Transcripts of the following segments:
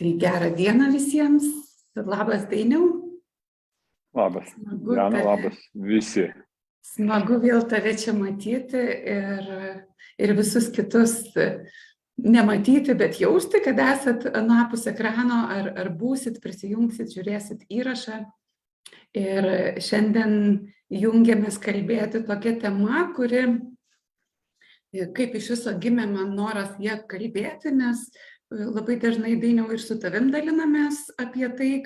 Tai gerą dieną visiems. Labas, Dainiau. Labas, Smagu Jana, tave- labas visi. Smagu vėl tave čia matyti ir visus kitus nematyti, bet jausti, kad esat anapus ekrano ar būsit, prisijungsit, žiūrėsit įrašą. Ir šiandien jungiamės kalbėti tokia tema, kuri, kaip iš viso gimė man noras ją kalbėti, nes labai dažnai, Dainiau, ir su tavim dalinamės apie tai,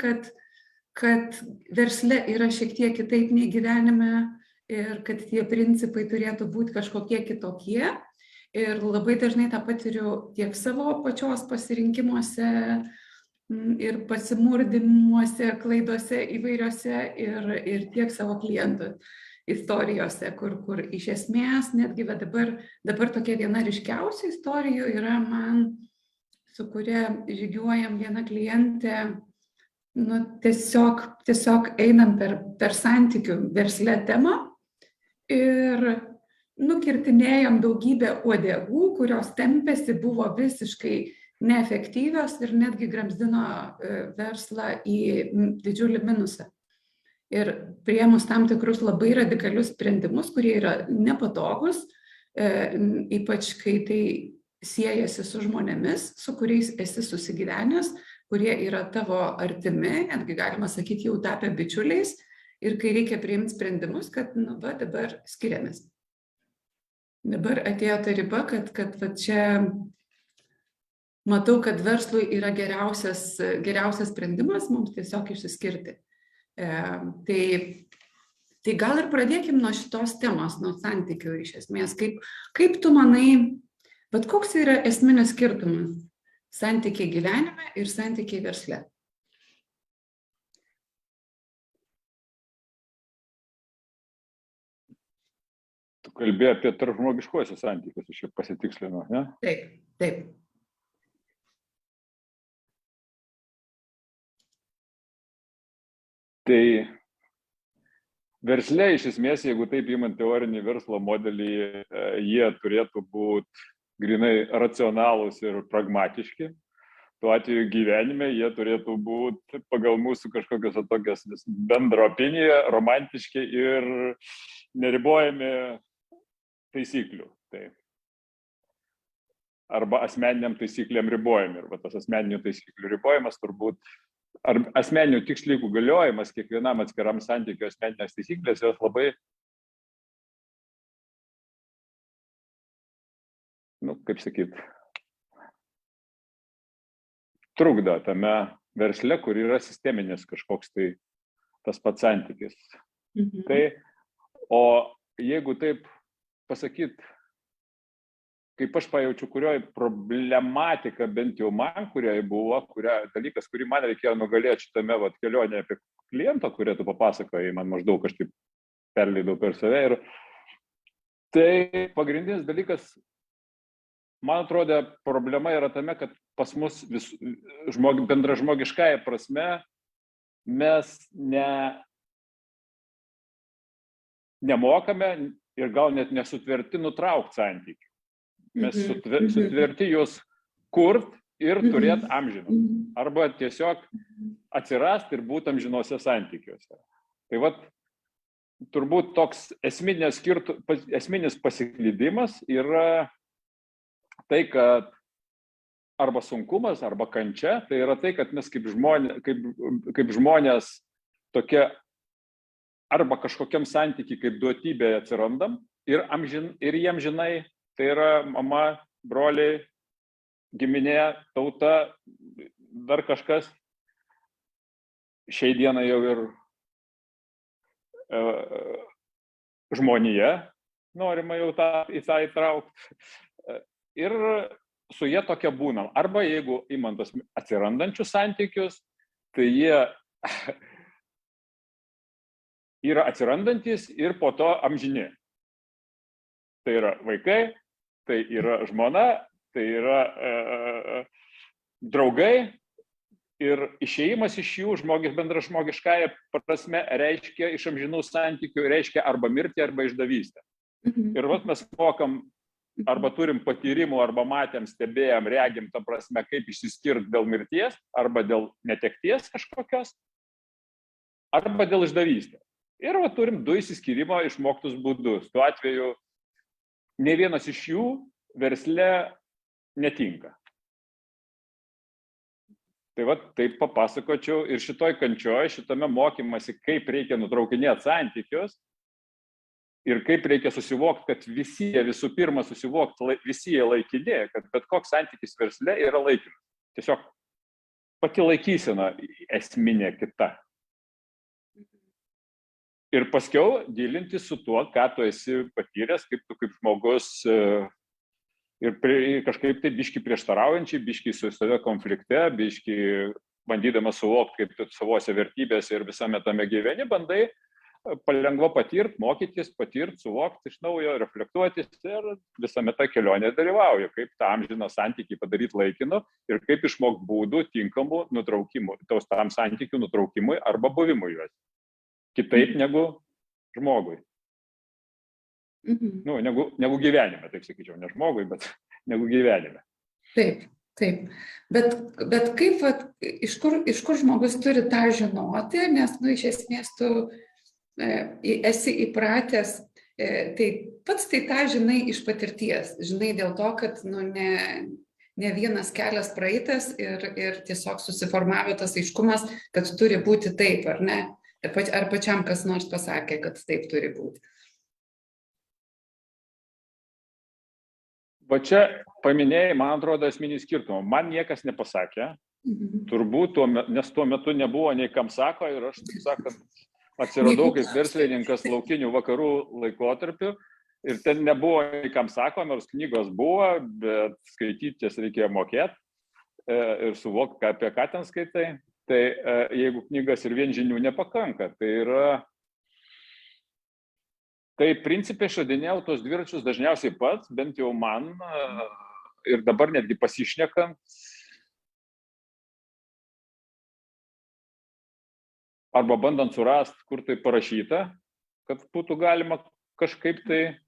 kad versle yra šiek tiek kitaip nei gyvenime ir kad tie principai turėtų būti kažkokie kitokie. Ir labai dažnai tą patiriu tiek savo pačios pasirinkimuose ir pasimurdymuose, klaidose įvairiose ir tiek savo klientų istorijose, kur iš esmės netgi dabar tokia viena ryškiausių istorijų yra man, su kuria žygiuojam viena klientė, tiesiog einam per santykių versle temą ir nukirtinėjom daugybę uodegų, kurios tempėsi, buvo visiškai neefektyvios ir netgi gramzdino verslą į didžiulį minusą. Ir priėmus tam tikrus labai radikalius sprendimus, kurie yra nepatogus, ypač kai tai siejasi su žmonėmis, su kuriais esi susigyvenęs, kurie yra tavo artimi, netgi galima sakyti, jau tapę bičiuliais, ir kai reikia priimti sprendimus, kad dabar skiriamės. Dabar atėjo ta riba, kad čia matau, kad verslui yra geriausias sprendimas mums tiesiog išsiskirti. Tai gal ir pradėkim nuo šitos temos, nuo santykių iš esmės. Kaip tu manai, bet koks yra esminis skirtumas santykiai gyvenime ir santykiai versle? Tu kalbėjai apie tarpžmogiškuosius santykius, aš jau pasitikslinu, ne? Taip. Tai versle iš esmės, jeigu taip imant teorinį verslo modelį, jie turėtų būti grinai racionalūs ir pragmatiški. Tuo atveju gyvenime jie turėtų būti pagal mūsų kažkokios tokios bendrą opiniją, romantiški ir neribojami taisyklių. Tai. Arba asmeniniam taisyklėm ribojami. Ir tas asmeninių taisyklių ribojimas turbūt, ar asmeninių tikslų galiojimas kiekvienam atskiram santykiu asmeninės taisyklės, jos labai, kaip sakyt, trukdo tame versle, kur yra sisteminis kažkoks tai tas pats santykis. Tai, o jeigu taip pasakyt, kaip aš pajaučiu, kurioje problematika bent jau man, kurioje buvo, dalykas, kurį man reikėjo nugalėti šitame kelionėje apie klientą, kurį tu papasakojai, man maždaug kažkaip perleidau per save. Ir tai pagrindinis dalykas, man atrodo, problema yra tame, kad pas mus bendražmogiškąja prasme mes nemokame ir gal net nesutverti nutraukti santykių. Mes sutverti juos kurt ir turėti amžinus. Arba tiesiog atsirasti ir būti amžinuose santykiuose. Tai turbūt toks esminis pasiklydimas yra tai, kad arba sunkumas, arba kančia, tai yra tai, kad mes kaip žmonės tokie arba kažkokiam santykiai kaip duotybė atsirandam ir jiem žinai, tai yra mama, broliai, giminė, tauta, dar kažkas. Šiai dienai jau ir žmonija norima jau į tą įtraukti. Ir su jie tokia būnam. Arba jeigu imant atsirandančius santykius, tai jie yra atsirandantis ir po to amžini. Tai yra vaikai, tai yra žmona, tai yra draugai ir išėjimas iš jų bendražmogiškąja prasme reiškia iš amžinų santykių, reiškia arba mirtį, arba išdavystę. Ir mes mokam arba turim patyrimų, arba matėm, stebėjom, regim, ta prasme, kaip išsiskirti dėl mirties, arba dėl netekties kažkokios, arba dėl išdavystės. Ir turim 2 išsiskyrimo išmoktus būdus. Tuo atveju ne vienas iš jų versle netinka. Tai taip papasakočiau ir šitoj kančioj, šitame mokymasi, kaip reikia nutraukinėti santykius ir kaip reikia susivokti, kad visų pirma susivokti, visi jie laikini, kad bet koks santykis versle yra laikinas. Tiesiog pati laikysena esminė kita. Ir paskiau gilinti su tuo, ką tu esi patyręs, kaip tu kaip žmogus ir kažkaip tai biški prieštaraujančiai, biški su save konflikte, biški bandydamas suvokti, kaip tu savose vertybėse ir visame tame gyveni, bandai palengva patirti, mokytis, patirti, suvokti iš naujo, reflektuotis ir visame tą kelionę dalyvauja, kaip tą amžiną santykį padaryti laikinu ir kaip išmokti būdų tinkamų nutraukimų, tam santykių nutraukimui arba buvimui juos. Kitaip negu žmogui. Nu, negu gyvenime, taip sakyčiau, ne žmogui, bet negu gyvenime. Taip. Bet kaip, iš kur žmogus turi tą žinoti, nes, iš esmės tu esi įpratęs, tai pats tai tą žinai iš patirties, žinai dėl to, kad, ne vienas kelias praeitas ir tiesiog susiformavo tas aiškumas, kad turi būti taip, ar ne? Ar pačiam kas nors pasakė, kad taip turi būti? Va čia paminėjai, man atrodo, esminį skirtumą. Man niekas nepasakė, turbūt, nes tuo metu nebuvo nei kam sako ir aš, sakant, atsiradau kaip verslininkas laukinių vakarų laikotarpiu ir ten nebuvo nei kam sako, nors knygos buvo, bet skaitytis reikėjo mokėti ir suvokti, apie ką ten skaitai. Tai jeigu knygas ir vien žinių nepakanka, tai principai išradinėjau tos dviračius dažniausiai pats, bent jau man, ir dabar netgi pasišnekant, arba bandant surasti, kur tai parašyta, kad būtų galima kažkaip tai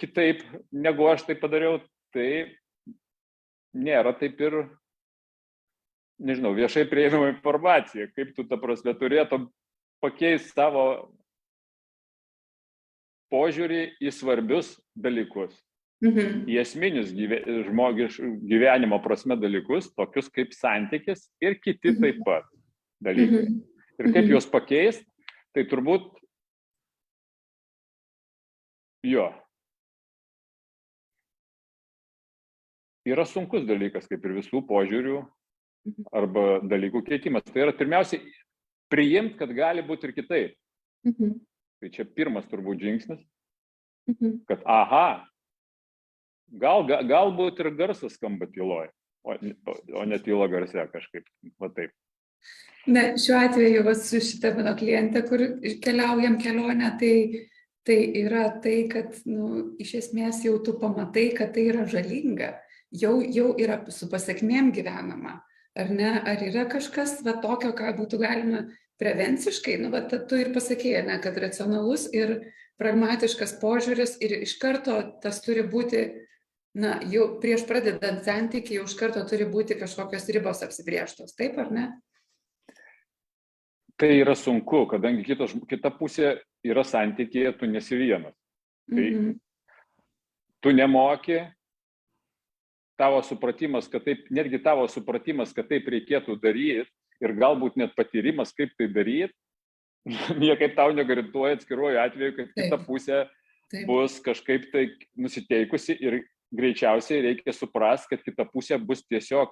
kitaip, negu aš tai padariau, tai nėra taip ir, nežinau, viešai prieinama informacija, kaip tu, ta prasme, turėtum pakeisti savo požiūrį į svarbius dalykus, į esminius gyvenimo prasme dalykus, tokius kaip santykis ir kiti taip pat dalykai. Ir kaip juos pakeisti, tai turbūt yra sunkus dalykas, kaip ir visų požiūrių arba dalykų keitimas. Tai yra pirmiausiai priimti, kad gali būti ir kitaip. Tai čia pirmas turbūt žingsnis, kad galbūt ir garsas skamba tyloj, o ne tyla garse kažkaip, va taip. Ne, šiuo atveju su šita mano klientė, kur keliaujam kelionę, tai yra tai, kad iš esmės jau tu pamatai, kad tai yra žalinga, jau yra su pasekmėm gyvenama. Ar ne? Ar yra kažkas tokio, ką būtų galima prevenciškai, tu ir pasakėjai, kad racionalus ir pragmatiškas požiūris ir iš karto tas turi būti, jau prieš pradedant santykį, jau iš karto turi būti kažkokios ribos apsibrėžtos, taip ar ne? Tai yra sunku, kadangi kita pusė yra santykyje, tu nesi vienas. Tai tu nemoki, tavo supratimas, kad taip, netgi tavo supratimas, kad taip reikėtų daryti ir galbūt net patyrimas, kaip tai daryti, niekaip tau negarantuoja atskiruoju atveju, kad kita pusė bus kažkaip tai nusiteikusi ir greičiausiai reikia suprasti, kad kita pusė bus tiesiog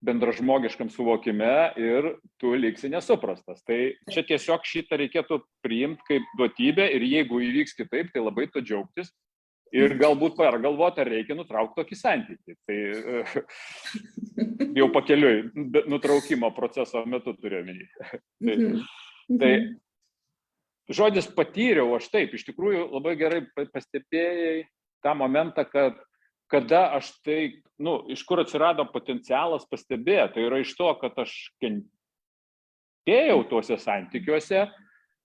bendražmogiškam suvokime ir tu liksi nesuprastas. Tai čia tiesiog šitą reikėtų priimti kaip duotybę ir jeigu įvyks kitaip, tai labai to džiaugtis. Ir galbūt pergalvoti, ar reikia nutraukti tokį santykį. Tai jau pakeliui nutraukimo proceso metu turiu omeny. Tai žodis patyriau, aš taip, iš tikrųjų labai gerai pastebėjai tą momentą, kad kada aš tai, iš kur atsirado potencialas pastebėti, tai yra iš to, kad aš kentėjau tuose santykiuose,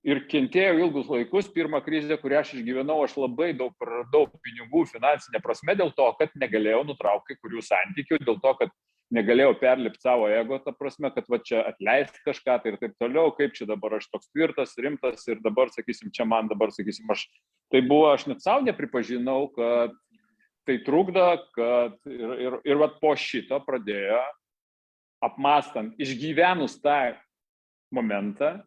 ir kentėjau ilgus laikus. Pirmą krizę, kurią aš išgyvenau, aš labai daug praradau pinigų finansinė prasme dėl to, kad negalėjau nutraukti kai kurių santykių, dėl to, kad negalėjau perlipti savo ego, ta prasme, kad va čia atleisti kažką tai ir taip toliau, kaip čia dabar aš toks tvirtas, rimtas ir dabar, sakysim, čia man dabar, sakysim, aš net savo nepripažinau, kad tai trukdo, kad ir va po šito pradėjo, apmastant, išgyvenus tą momentą,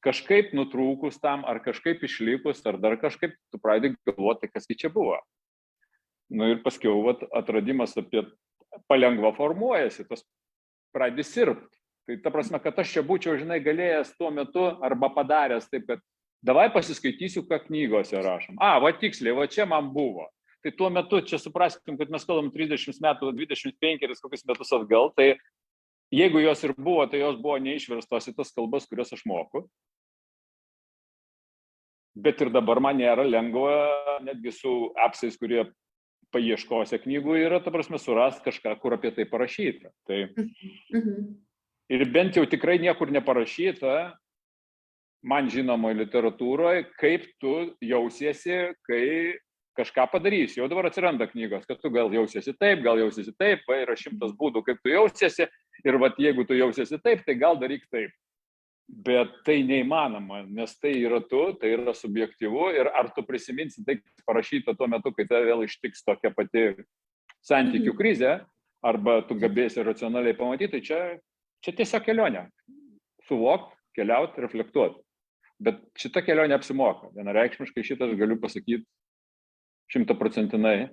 kažkaip nutrūkus tam, ar kažkaip išlikus, ar dar kažkaip, tu pradedi galvoti, kas čia buvo. Nu ir paskiau vat, atradimas apie palengva formuojasi, tas pradedi sirpti. Tai ta prasme, kad aš čia būčiau, žinai, galėjęs tuo metu arba padaręs taip, kad davai pasiskaitysiu, ką knygose rašom. Va tiksliai, va čia man buvo. Tai tuo metu čia supraskim, kad mes kalbam 30 metų, 25 kokius metus atgal, tai jeigu jos ir buvo, tai jos buvo neišverstos į tas kalbas, kurias aš moku. Bet ir dabar man nėra lengva, netgi su appsais, kurie paieškose knygų yra, ta prasme, surasti kažką, kur apie tai parašyta. Tai ir bent jau tikrai niekur neparašyta, man žinomoje literatūroje, kaip tu jausiesi, kai kažką padarysi. Jau dabar atsiranda knygos, kad tu gal jausiesi taip, yra 100 būdų, kaip tu jausiesi, ir vat, jeigu tu jausiesi taip, tai gal daryk taip. Bet tai neįmanoma, nes tai yra tu, tai yra subjektyvu, ir ar tu prisiminsi tai, kas parašyta tuo metu, kai tave vėl ištiks tokia pati santykių krizė, arba tu gebėsi racionaliai pamatyti, tai čia tiesiog kelionė. Suvokti, keliauti, reflektuoti. Bet šita kelionė apsimoka. Vienareikšmiškai šitą aš galiu pasakyti 100%.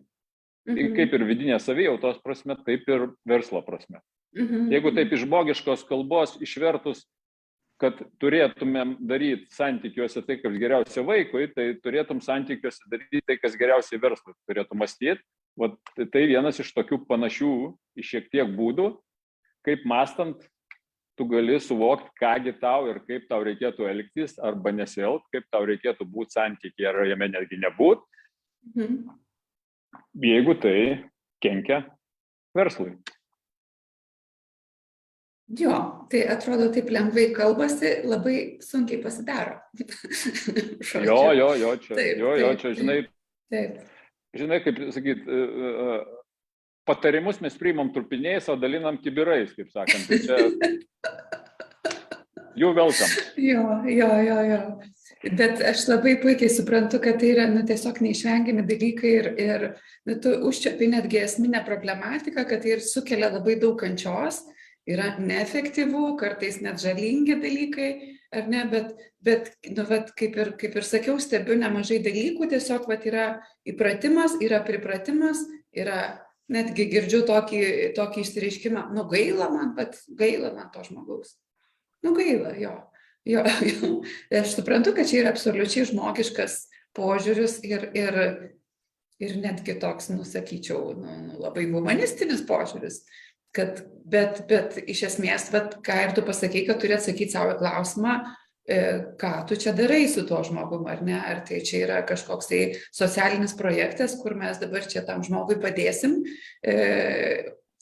Kaip ir vidinė savijautos prasme, taip ir verslo prasme. Jeigu taip iš žmogiškos kalbos išvertus, kad turėtumėm daryti santykiuose tai, kas geriausia vaikui, tai turėtum santykiuose daryti tai, kas geriausiai verslui. Turėtum mąstyti. Tai vienas iš tokių panašių šiek tiek būdų, kaip mąstant, tu gali suvokti, kągi tau ir kaip tau reikėtų elgtis arba nesielgti, kaip tau reikėtų būti santykiai ar jame netgi nebūti, jeigu tai kenkia verslui. Jo, tai atrodo taip lengvai kalbasi, labai sunkiai pasidaro. Čia, žinai, kaip sakyt, patarimus mes priimam trupiniais, o dalinam kibirais, kaip sakant. Tai čia you welcome. Jo. Bet aš labai puikiai suprantu, kad tai yra tiesiog neišvengiami dalykai ir tu užčiapi netgi esminę problematiką, kad tai ir sukelia labai daug kančios. Yra neefektyvu, kartais net žalingi dalykai, ar ne, bet kaip ir sakiau, stebiu nemažai dalykų, tiesiog yra įpratimas, yra pripratimas, yra netgi girdžiu tokį išsireiškimą, gaila man to žmogaus. Gaila, jo. Aš suprantu, kad čia yra absoliučiai žmogiškas požiūris ir netgi toks, sakyčiau, labai humanistinis požiūris. Bet iš esmės, ką ir tu pasakei, kad turi atsakyti savo klausimą, ką tu čia darai su tuo žmogum, ar ne? Ar tai čia yra kažkoks tai socialinis projektas, kur mes dabar čia tam žmogui padėsim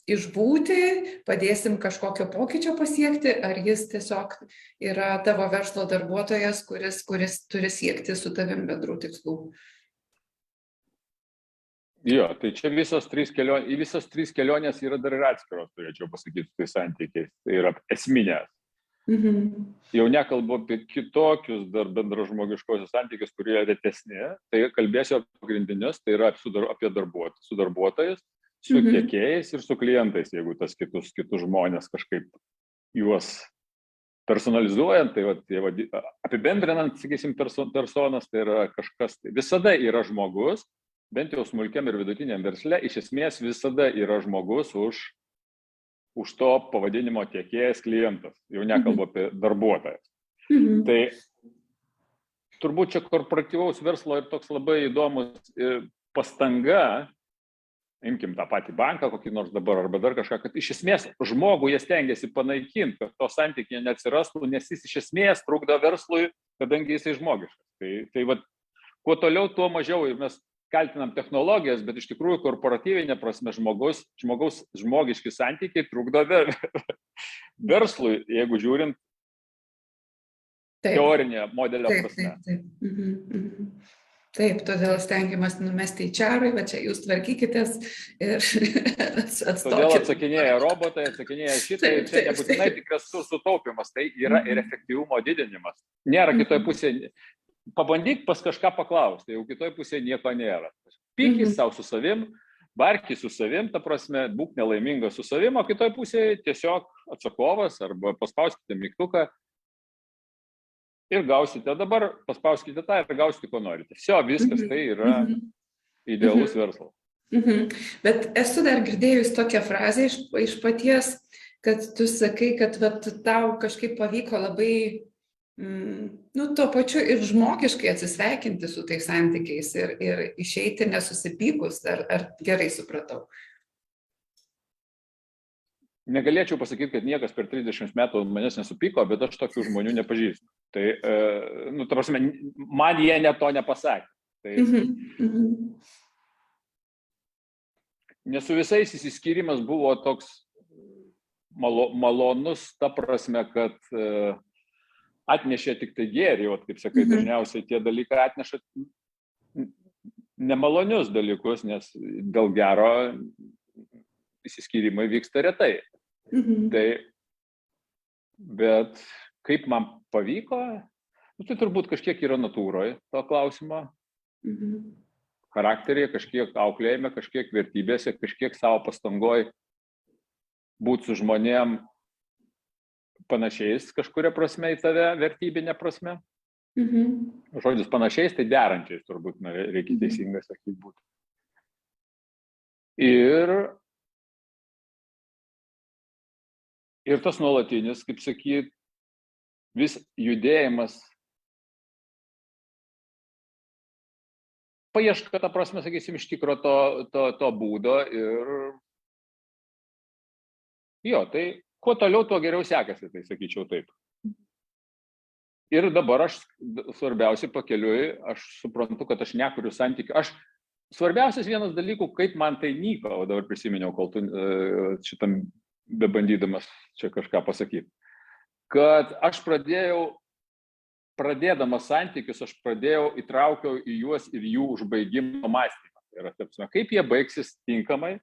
išbūti, padėsim kažkokio pokyčio pasiekti, ar jis tiesiog yra tavo verslo darbuotojas, kuris turi siekti su tavim bendrų tikslų. Jo, tai čia visos trys kelionės yra dar ir atskiros, turėčiau pasakyti, tai santykiai, tai yra esminės. Jau nekalbu apie kitokius dar bendražmogiškosius santykius, kurie retesni, tai kalbėsiu apie pagrindinius, tai yra apie su darbuotojais, su tiekėjais ir su klientais, jeigu tas kitus žmonės kažkaip juos personalizuojant, tai apibendrinant, sakysim, personas, tai yra kažkas, tai visada yra žmogus, bent jau smulkiam ir vidutiniam versle, iš esmės visada yra žmogus už to pavadinimo tiekėjas klientas, jau nekalbu apie darbuotojas. Tai turbūt čia korporatyvaus verslo ir toks labai įdomus pastanga, imkim tą patį banką, kokį nors dabar arba dar kažką, kad iš esmės žmogų jie stengiasi panaikinti, kad to santykiai neatsirastų, nes jis iš esmės trukdo verslui, kadangi jisai žmogiškas. Tai kuo toliau, tuo mažiau ir mes kaltinam technologijas, bet iš tikrųjų korporatyvinė prasme žmogiški santykiai trukdo verslui, jeigu žiūrint teorinė modelio prasme. Taip, todėl stengiamas numesti į čiarui, va čia jūs tvarkykitės ir atstokit. Todėl atsakinėja robotai, atsakinėja šitai, čia nebūtinai tik resursų taupimas, tai yra ir efektyvumo didinimas. Nėra kitoj pusėje, pabandyk pas kažką paklausti, jau kitoj pusėje nieko nėra. Pykis savo su savim, barkis su savim, ta prasme, būk nelaimingas su savim, o kitoj pusėje tiesiog atsakovas arba paspauskite mygtuką. Ir gausite, dabar paspauskite tą ir gausite, ko norite. Viskas, tai yra idealus verslas. Bet esu dar girdėjus tokią frazę iš paties, kad tu sakai, kad tau kažkaip pavyko labai, tuo pačiu ir žmogiškai atsisveikinti su tais santykiais ir išeiti nesusipykus, ar gerai supratau? Negalėčiau pasakyti, kad niekas per 30 metų manęs nesupyko, bet aš tokių žmonių nepažįstu. Tai, ta prasme, man jie net to nepasakė. Tai, nes su visais įsiskyrimas buvo toks malonus, ta prasme, kad atnešė tik tai gėrį, kaip sakai, dažniausiai tie dalykai atneša nemalonius dalykus, nes dėl gero įsiskyrimai vyksta retai. Tai, bet kaip man pavyko, tai turbūt kažkiek yra natūroje to klausimo, charakteryje, kažkiek auklėjime, kažkiek vertybėse, kažkiek savo pastangoj būti su žmonėm panašiais kažkuria prasme į tave, vertybinė prasme. Žodis panašiais, tai derančiais turbūt reikia teisingai sakyti būti. Ir tas nuolatinis, kaip sakyt, vis judėjimas, paieška, ta prasme, sakysim, iš tikro to būdo ir tai kuo toliau, tuo geriau sekasi, tai sakyčiau taip. Ir dabar aš svarbiausiai pakeliui, aš suprantu, kad aš nekuriu santykių. Svarbiausias vienas dalykų, kaip man tai nyko, o dabar prisiminiau, kol tu šitam bebandydamas čia kažką pasakyti, kad aš pradėdamas santykius, aš įtraukiau į juos ir jų užbaigimo mąstymą. Ir kaip jie baigsis tinkamai,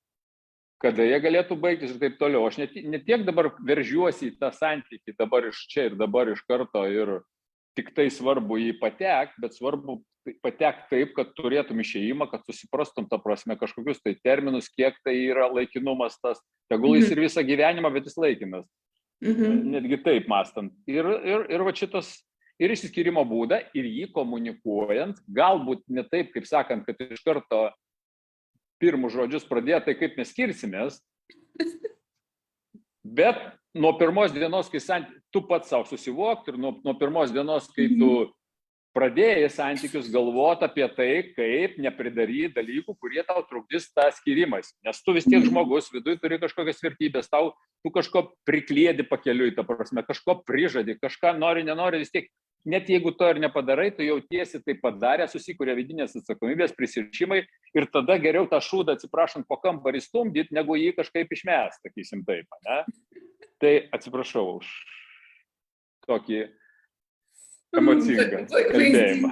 kada jie galėtų baigtis ir taip toliau. Aš ne tiek dabar veržiuosi į tą santykį, dabar iš čia ir dabar iš karto ir tik tai svarbu jį patekti, bet svarbu patekti taip, kad turėtum išėjimą, kad susiprastum tą prasme kažkokius tai terminus, kiek tai yra laikinumas tas, tegul jis ir visą gyvenimą, bet jis laikinas. Netgi taip mąstant. Ir va šitas, ir išsiskyrimo būdą, ir jį komunikuojant, galbūt ne taip, kaip sakant, kad iš karto pirmus žodžius pradėti, tai kaip mes skirsimės, bet nuo pirmos dienos, kai tu pats savo susivokti ir nuo pirmos dienos, kai tu pradėjai santykius galvoti apie tai, kaip nepridaryti dalykų, kurie tau trukdys tą skyrimais. Nes tu vis tiek žmogus, viduj turi kažkokias vertybės, tu kažko prikliedi pakeliui, ta prasme, kažko prižadi, kažką nori, nenori, vis tiek, net jeigu to ir nepadarai, tu jautiesi tai padarė, susikuria vidinės atsakomybės, prisirišimai ir tada geriau tą šūdą, atsiprašant, po kambarį stumdyti, negu jį kažkaip išmest, sakysim taip, ne? Tai atsiprašau už tokį emocingą kalbėjimą.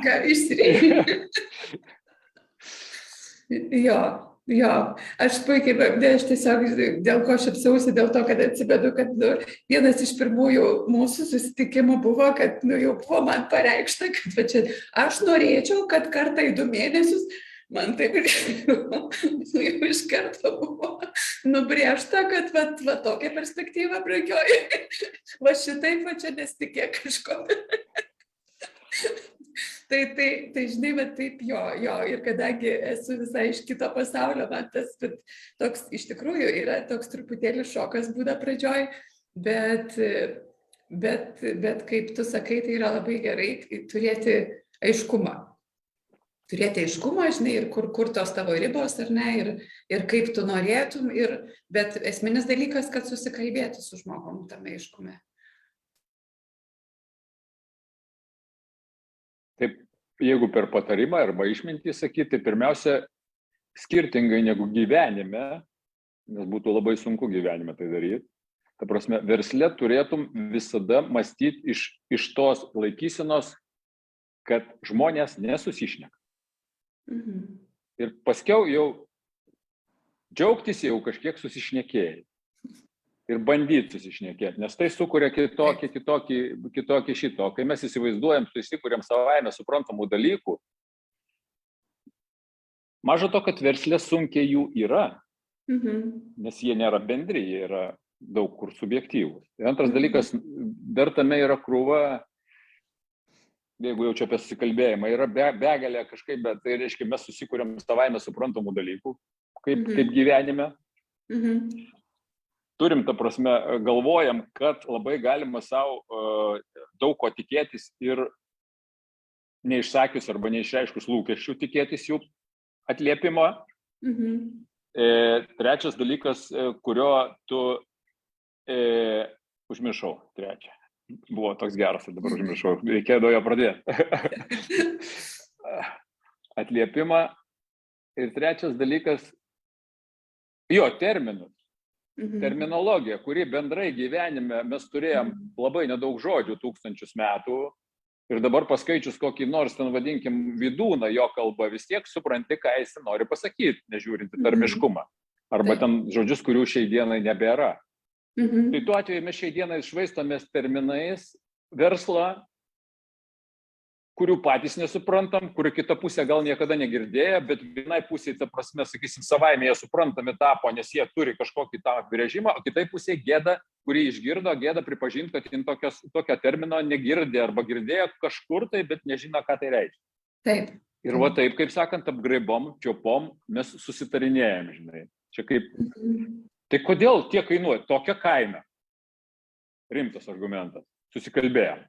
Jo, aš puikiai, aš tiesiog, dėl ko šipsausi, dėl to, kad atsibedu, kad vienas iš pirmųjų mūsų susitikimų buvo, kad jau buvo man pareikšta, kad čia, aš norėčiau, kad kartą į 2 mėnesius man taip jau iš karto buvo nubrėžta, kad va tokia perspektyva brangioji, va šitaip va čia nesitikė kažko. Tai žinai, bet taip jo, ir kadangi esu visai iš kito pasaulio, man tas toks iš tikrųjų yra toks truputėlį šokas būda pradžioj, bet kaip tu sakai, tai yra labai gerai turėti aiškumą. Turėti aiškumą, žinai, ir kur tos tavo ribos, ar ne, ir kaip tu norėtum, bet esminis dalykas, kad susikalbėti su žmogum tame aiškume. Taip, jeigu per patarimą arba išmintį sakyti, pirmiausia, skirtingai negu gyvenime, nes būtų labai sunku gyvenime tai daryti, Ta prasme, versle turėtum visada mąstyti iš tos laikysenos, kad žmonės nesusišneka. Ir paskiau jau džiaugtis jau kažkiek susišnekėjai. Ir bandyti susišnekėti, nes tai sukuria kitokį šito. O kai mes įsivaizduojam, įsikuriam savaime suprantamų dalykų, maža to, kad versle sunkiai jų yra, nes jie nėra bendri, jie yra daug kur subjektyvūs. Ir antras dalykas, dar tame yra krūva, jeigu jau čia apie susikalbėjimą, yra begalė kažkaip, bet tai reiškia, mes susikuriam savaime suprantamų dalykų, kaip gyvenime. Turim, ta prasme, galvojam, kad labai galima savo daug ko tikėtis ir neišsakius arba neišreiškus lūkesčių tikėtis jų atliepimo. Trečias dalykas, kurio tu užmiršau, trečią. Buvo toks geras, dabar užmiršau, reikėjo jo pradėti. Atliepimą. Ir trečias dalykas, terminus. Terminologija, kuri bendrai gyvenime mes turėjom labai nedaug žodžių tūkstančius metų ir dabar paskaičius kokį nors ten vadinkim Vydūną jo kalbą, vis tiek supranti, ką jis nori pasakyti, nežiūrint į tarmiškumą. Arba ten žodžius, kurių šiai dienai nebėra. Tai tuo atveju mes šiai dienai švaistomės terminais verslo, kurių patys nesuprantam, kurių kita pusė gal niekada negirdėjo, bet vienai pusė, ta prasme, sakysim, savaime jie suprantami tapo, nes jie turi kažkokį tą apibrėžimą, o kitai pusė gėda, kurį išgirdo, gėda pripažinti, kad jin tokio termino negirdė arba girdėjo kažkur tai, bet nežino, ką tai reiškia. Taip. Ir va taip, kaip sakant, apgraibom, čiopom, mes susitarinėjom, žinai. Čia kaip... Tai kodėl tiek kainuoja? Tokia kaina. Rimtas argumentas. Susikalbėjom.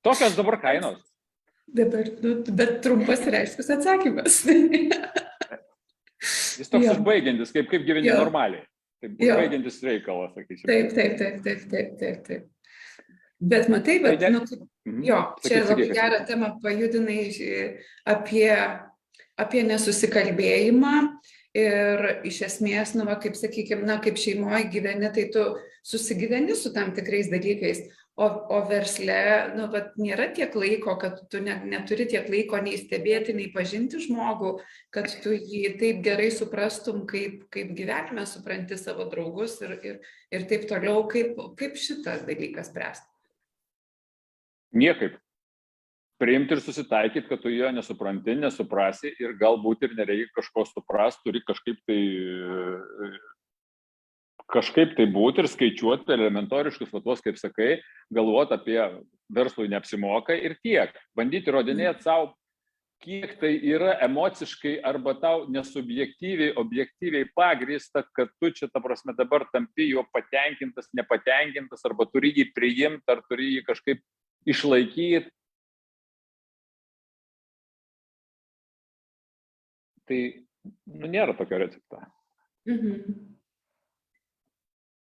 Tokios dabar kainos. Dabar, bet trumpas reiškus atsakymas. Jis toks užbaigiantis, kaip gyveni normaliai. Taip, užbaigiantis reikalas, sakyčiau. Taip. Bet matai, čia labai gerą temą pajudinai apie nesusikalbėjimą ir iš esmės, kaip sakykime, kaip šeimoje gyveni, tai tu susigyveni su tam tikrais dalykais. O versle, nėra tiek laiko, kad tu neturi tiek laiko nei stebėti, nei pažinti žmogų, kad tu jį taip gerai suprastum, kaip gyvenime supranti savo draugus ir taip toliau, kaip šitas dalykas spręsti. Niekaip. Priimti ir susitaikyti, kad tu jo nesupranti, nesuprasi ir galbūt ir nereikia kažko suprast, turi kažkaip tai būti ir skaičiuoti elementoriškus vatos, kaip sakai, galvoti apie verslui neapsimoka ir tiek. Bandyti įrodinėti savo, kiek tai yra emociškai arba tau nesubjektyviai, objektyviai pagrįsta, kad tu čia, ta prasme, dabar tampi jo patenkintas, nepatenkintas, arba turi jį priimti, ar turi jį kažkaip išlaikyti. Tai nėra tokio recepto.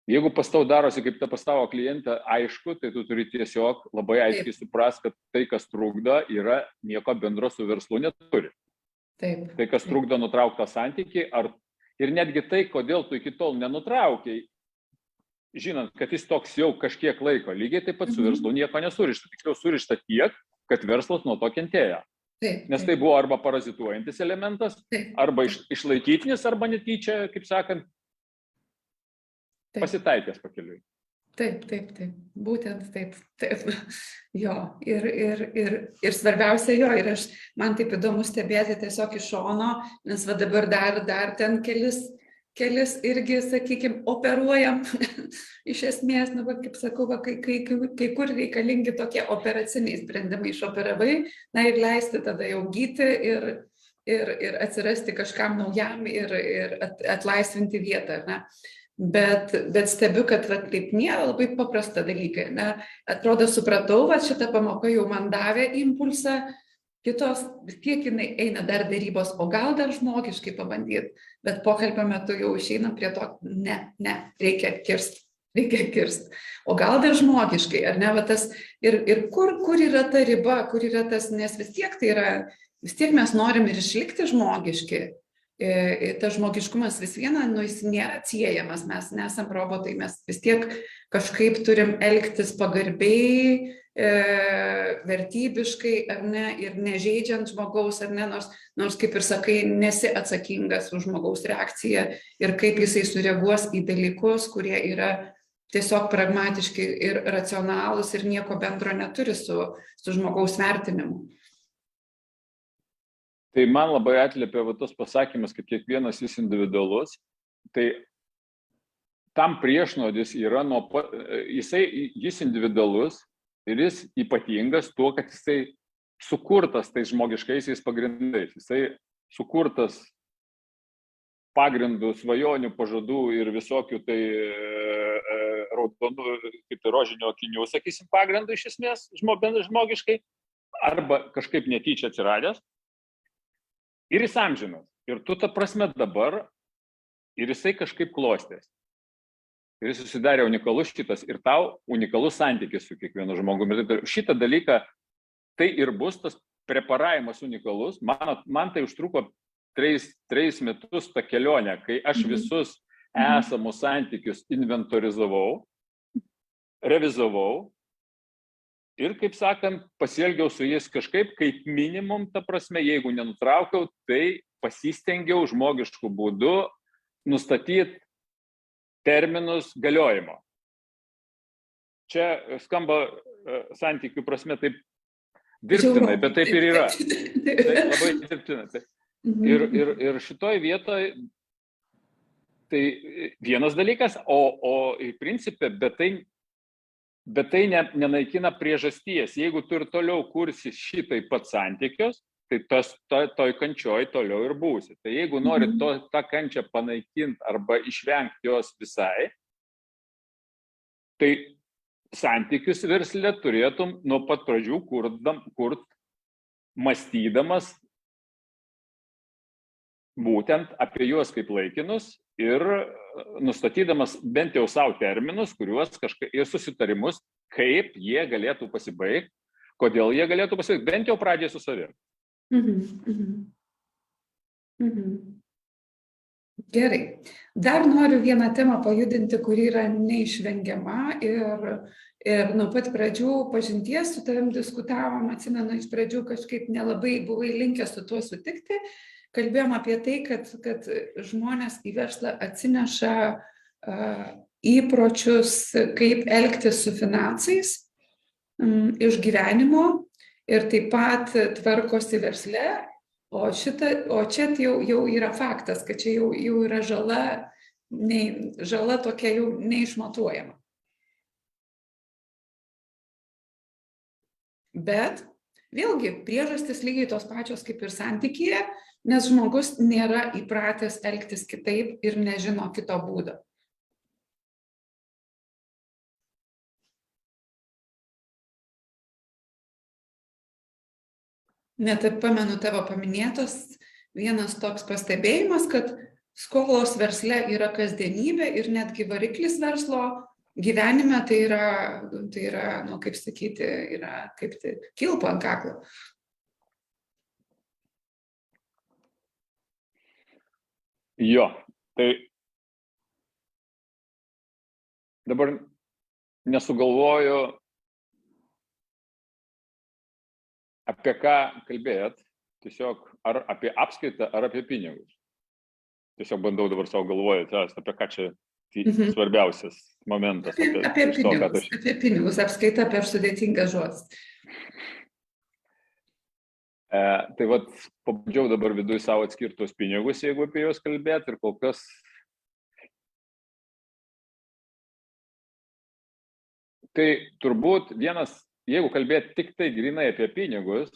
Jeigu pas tau darosi kaip ta pas tavo klientą aišku, tai tu turi tiesiog labai aiškiai suprast, kad tai, kas trukdo, yra nieko bendro su verslu neturi. Taip. Tai, kas trukdo nutrauktą santykį, ir netgi tai, kodėl tu iki tol nenutraukiai, žinant, kad jis toks jau kažkiek laiko, lygiai taip pat su verslu nieko nesurišta. Tiksliau surišta tiek, kad verslas nuo to kentėjo. Nes tai buvo arba parazituojantis elementas, arba išlaikytinis, arba netyčia, kaip sakant, pasitaikęs pakeliui. Taip. Būtent taip. Jo. Ir svarbiausia ir man taip įdomu stebėti tiesiog iš šono, nes dabar dar ten kelis irgi, sakykime, operuojam. Iš esmės, kaip sakau, kai kur reikalingi tokie operaciniai sprendimai išoperavai, ir leisti tada jau gyti ir atsirasti kažkam naujam ir atlaisvinti vietą, ne? Bet stebiu, kad taip nėra labai paprasta dalykai. Atrodo, supratau, šitą pamoką jau man davė impulsą, kitos vis tiek jinai eina dar derybos, o gal dar žmogiškai pabandyti, bet pokalbio metu jau išeina prie to, ne, reikia kirst. O gal dar žmogiškai, ar ne, ir kur yra ta riba, kur yra tas, nes vis tiek mes norim ir išlikti žmogiški. tas žmogiškumas vis viena, jis nėra atsiejamas, mes nesam robotai, mes vis tiek kažkaip turim elgtis pagarbiai, vertybiškai, ar ne, ir nežeidžiant žmogaus, ar ne, nors kaip ir sakai, nesi atsakingas už žmogaus reakciją ir kaip jisai sureaguos į dalykus, kurie yra tiesiog pragmatiški ir racionalūs ir nieko bendro neturi su žmogaus vertinimu. Tai man labai atliepia tos pasakymas, kad kiekvienas jis individualus. Tai tam priešnodis yra jis individualus ir jis ypatingas tuo, kad jisai sukurtas tais žmogiškaisiais pagrindais. Jisai sukurtas pagrindų, svajonių, pažadų ir visokių tai raudonų, kaip ir rožinio akinių, sakysim, pagrindų iš esmės žmogiškai, arba kažkaip netyčia atsiradęs. Ir jis amžinas. Ir tu ta prasme dabar, ir jisai kažkaip klostės. Ir jis susidarė unikalus šitas, ir tau unikalus santykis su kiekvienu žmogumi. Šitą dalyką, tai ir bus tas preparavimas unikalus. Man tai užtruko 3 metus tą kelionę, kai aš visus esamus santykius inventorizavau, revizavau, ir, kaip sakant, pasielgiau su jais kažkaip, kaip minimum, ta prasme, jeigu nenutraukiau, tai pasistengiau žmogiškų būdų nustatyti terminus galiojimo. Čia skamba santykių prasme taip dirbtinai, bet taip ir yra. Tai labai dirbtinai. Ir šitoj vietoj tai vienas dalykas, o į principę, bet tai nenaikina priežasties. Jeigu tu ir toliau kursi šitai pat santykius, tai toj kančioj toliau ir būsi. Tai jeigu nori tą kančią panaikinti arba išvengti jos visai, tai santykius versle turėtum nuo pat pradžių kurt mąstydamas būtent apie juos kaip laikinus ir nustatydamas bent jau savo terminus, kuriuos ir susitarimus, kaip jie galėtų pasibaigti, kodėl jie galėtų pasibaigti, bent jau pradžiai su savimi. Gerai. Dar noriu vieną temą pajudinti, kuri yra neišvengiama ir nuo pat pradžių pažinties su tavim diskutavom, atsimenu, iš pradžių kažkaip nelabai buvai linkęs su tuo sutikti. Kalbėjom apie tai, kad žmonės į verslą atsineša įpročius, kaip elgtis su finansais iš gyvenimo ir taip pat tvarkosi versle, o čia jau yra faktas, kad čia jau yra žala tokia jau neišmatuojama. Bet vėlgi priežastys lygiai tos pačios kaip ir santykyje, nes žmogus nėra įpratęs elgtis kitaip ir nežino kito būdo. Net pamenu tavo paminėtos vienas toks pastebėjimas, kad skolos versle yra kasdienybė ir netgi variklis verslo gyvenime tai yra, kaip sakyti, yra kaip tai kilpa ant kaklo. Jo, tai dabar nesugalvoju, apie ką kalbėt, tiesiog ar apie apskaitą, ar apie pinigus. Tiesiog bandau dabar savo galvoju, apie ką čia svarbiausias momentas. Apie pinigus, apskaita per sudėtingas žodis. Tai vat, pabandžiau dabar viduj savo atskirtus pinigus, jeigu apie juos kalbėt, ir kol kas tai turbūt vienas, jeigu kalbėt tik tai grinai apie pinigus,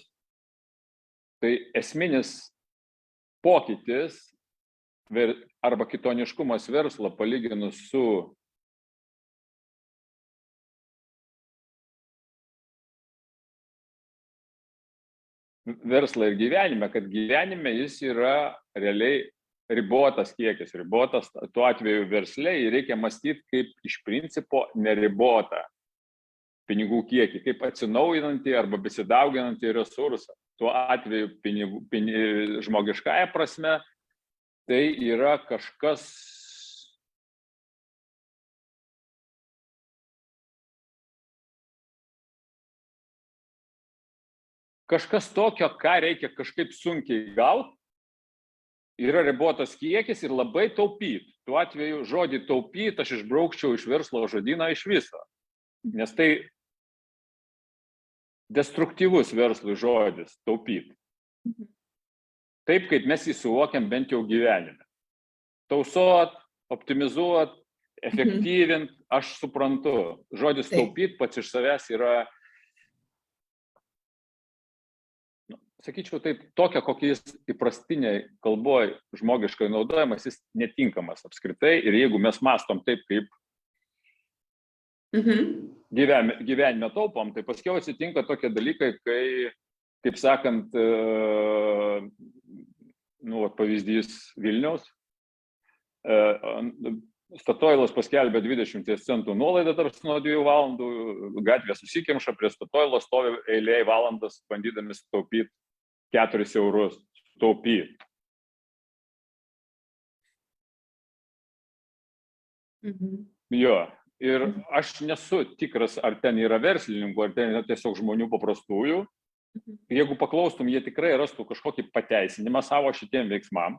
tai esminis pokytis arba kitoniškumas verslo palyginus su verslą ir gyvenime, kad gyvenime jis yra realiai ribotas kiekis, ribotas tuo atveju versle, ir reikia mąstyti kaip iš principo neribotą pinigų kiekį, kaip atsinaujinantį arba besidauginantį resursą. Tuo atveju žmogiškąja prasme tai yra kažkas tokio, ką reikia kažkaip sunkiai gauti, yra ribotas kiekis ir labai taupyti. Tuo atveju žodį taupyti aš išbraukčiau iš verslo žodyną iš viso, nes tai destruktyvus verslui žodis taupyti. Taip, kaip mes jį suvokiam bent jau gyvenime. Tausot, optimizuot, efektyvint, aš suprantu. Žodis taupyti pats iš savęs yra, sakyčiau, taip, tokia, kokį jis įprastiniai kalboje žmogiškai naudojamas, jis netinkamas apskritai. Ir jeigu mes mastom taip, kaip gyvenime taupom, tai paskiau atsitinka tokie dalykai, kai, kaip sakant, pavyzdys Vilniaus, Statoilas paskelbė 20 centų nuolaidą tarp nuo 2 valandų, gatvė susikimša, prie Statoilo stovi eilėje valandas, bandydami sutaupyti 4 eurus. Taupyti. Jo, ir aš nesu tikras, ar ten yra verslininkų, ar ten yra tiesiog žmonių paprastųjų. Jeigu paklaustum, jie tikrai rastų kažkokį pateisinimą savo šitiem veiksmam.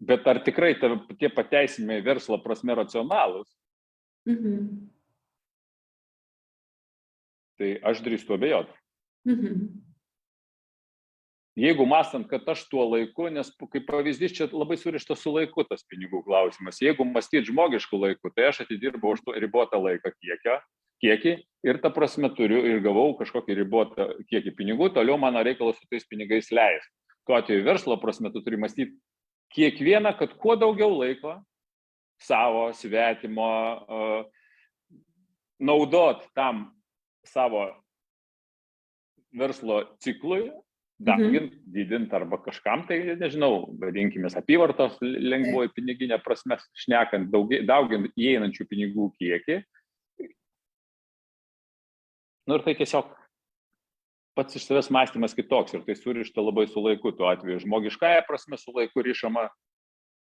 Bet ar tikrai tie pateisinimai verslo prasme racionalūs? Tai aš drįstu abejoti. Jeigu mąstant, kad aš tuo laiku, nes kaip pavyzdys čia labai surištas su laiku tas pinigų klausimas. Jeigu mąstyti žmogiškų laikų, tai aš atidirbau už ribotą laiką kiekį ir ta prasme turiu ir gavau kažkokį ribotą kiekį pinigų, toliau mano reikalas su tais pinigais leis. Tuo atveju verslo prasme tu turi mąstyti kiekvieną, kad kuo daugiau laiko savo svetimo naudot tam savo verslo ciklui, daugint, didint arba kažkam, tai nežinau, vadinkimės apyvartos lengvoji piniginė prasme, šnekant, daugint įeinančių pinigų kiekį. Ir tai tiesiog pats iš savęs mąstymas kitoks ir tai surišta labai su laiku, tuo atveju žmogiškąja prasme su laiku rišama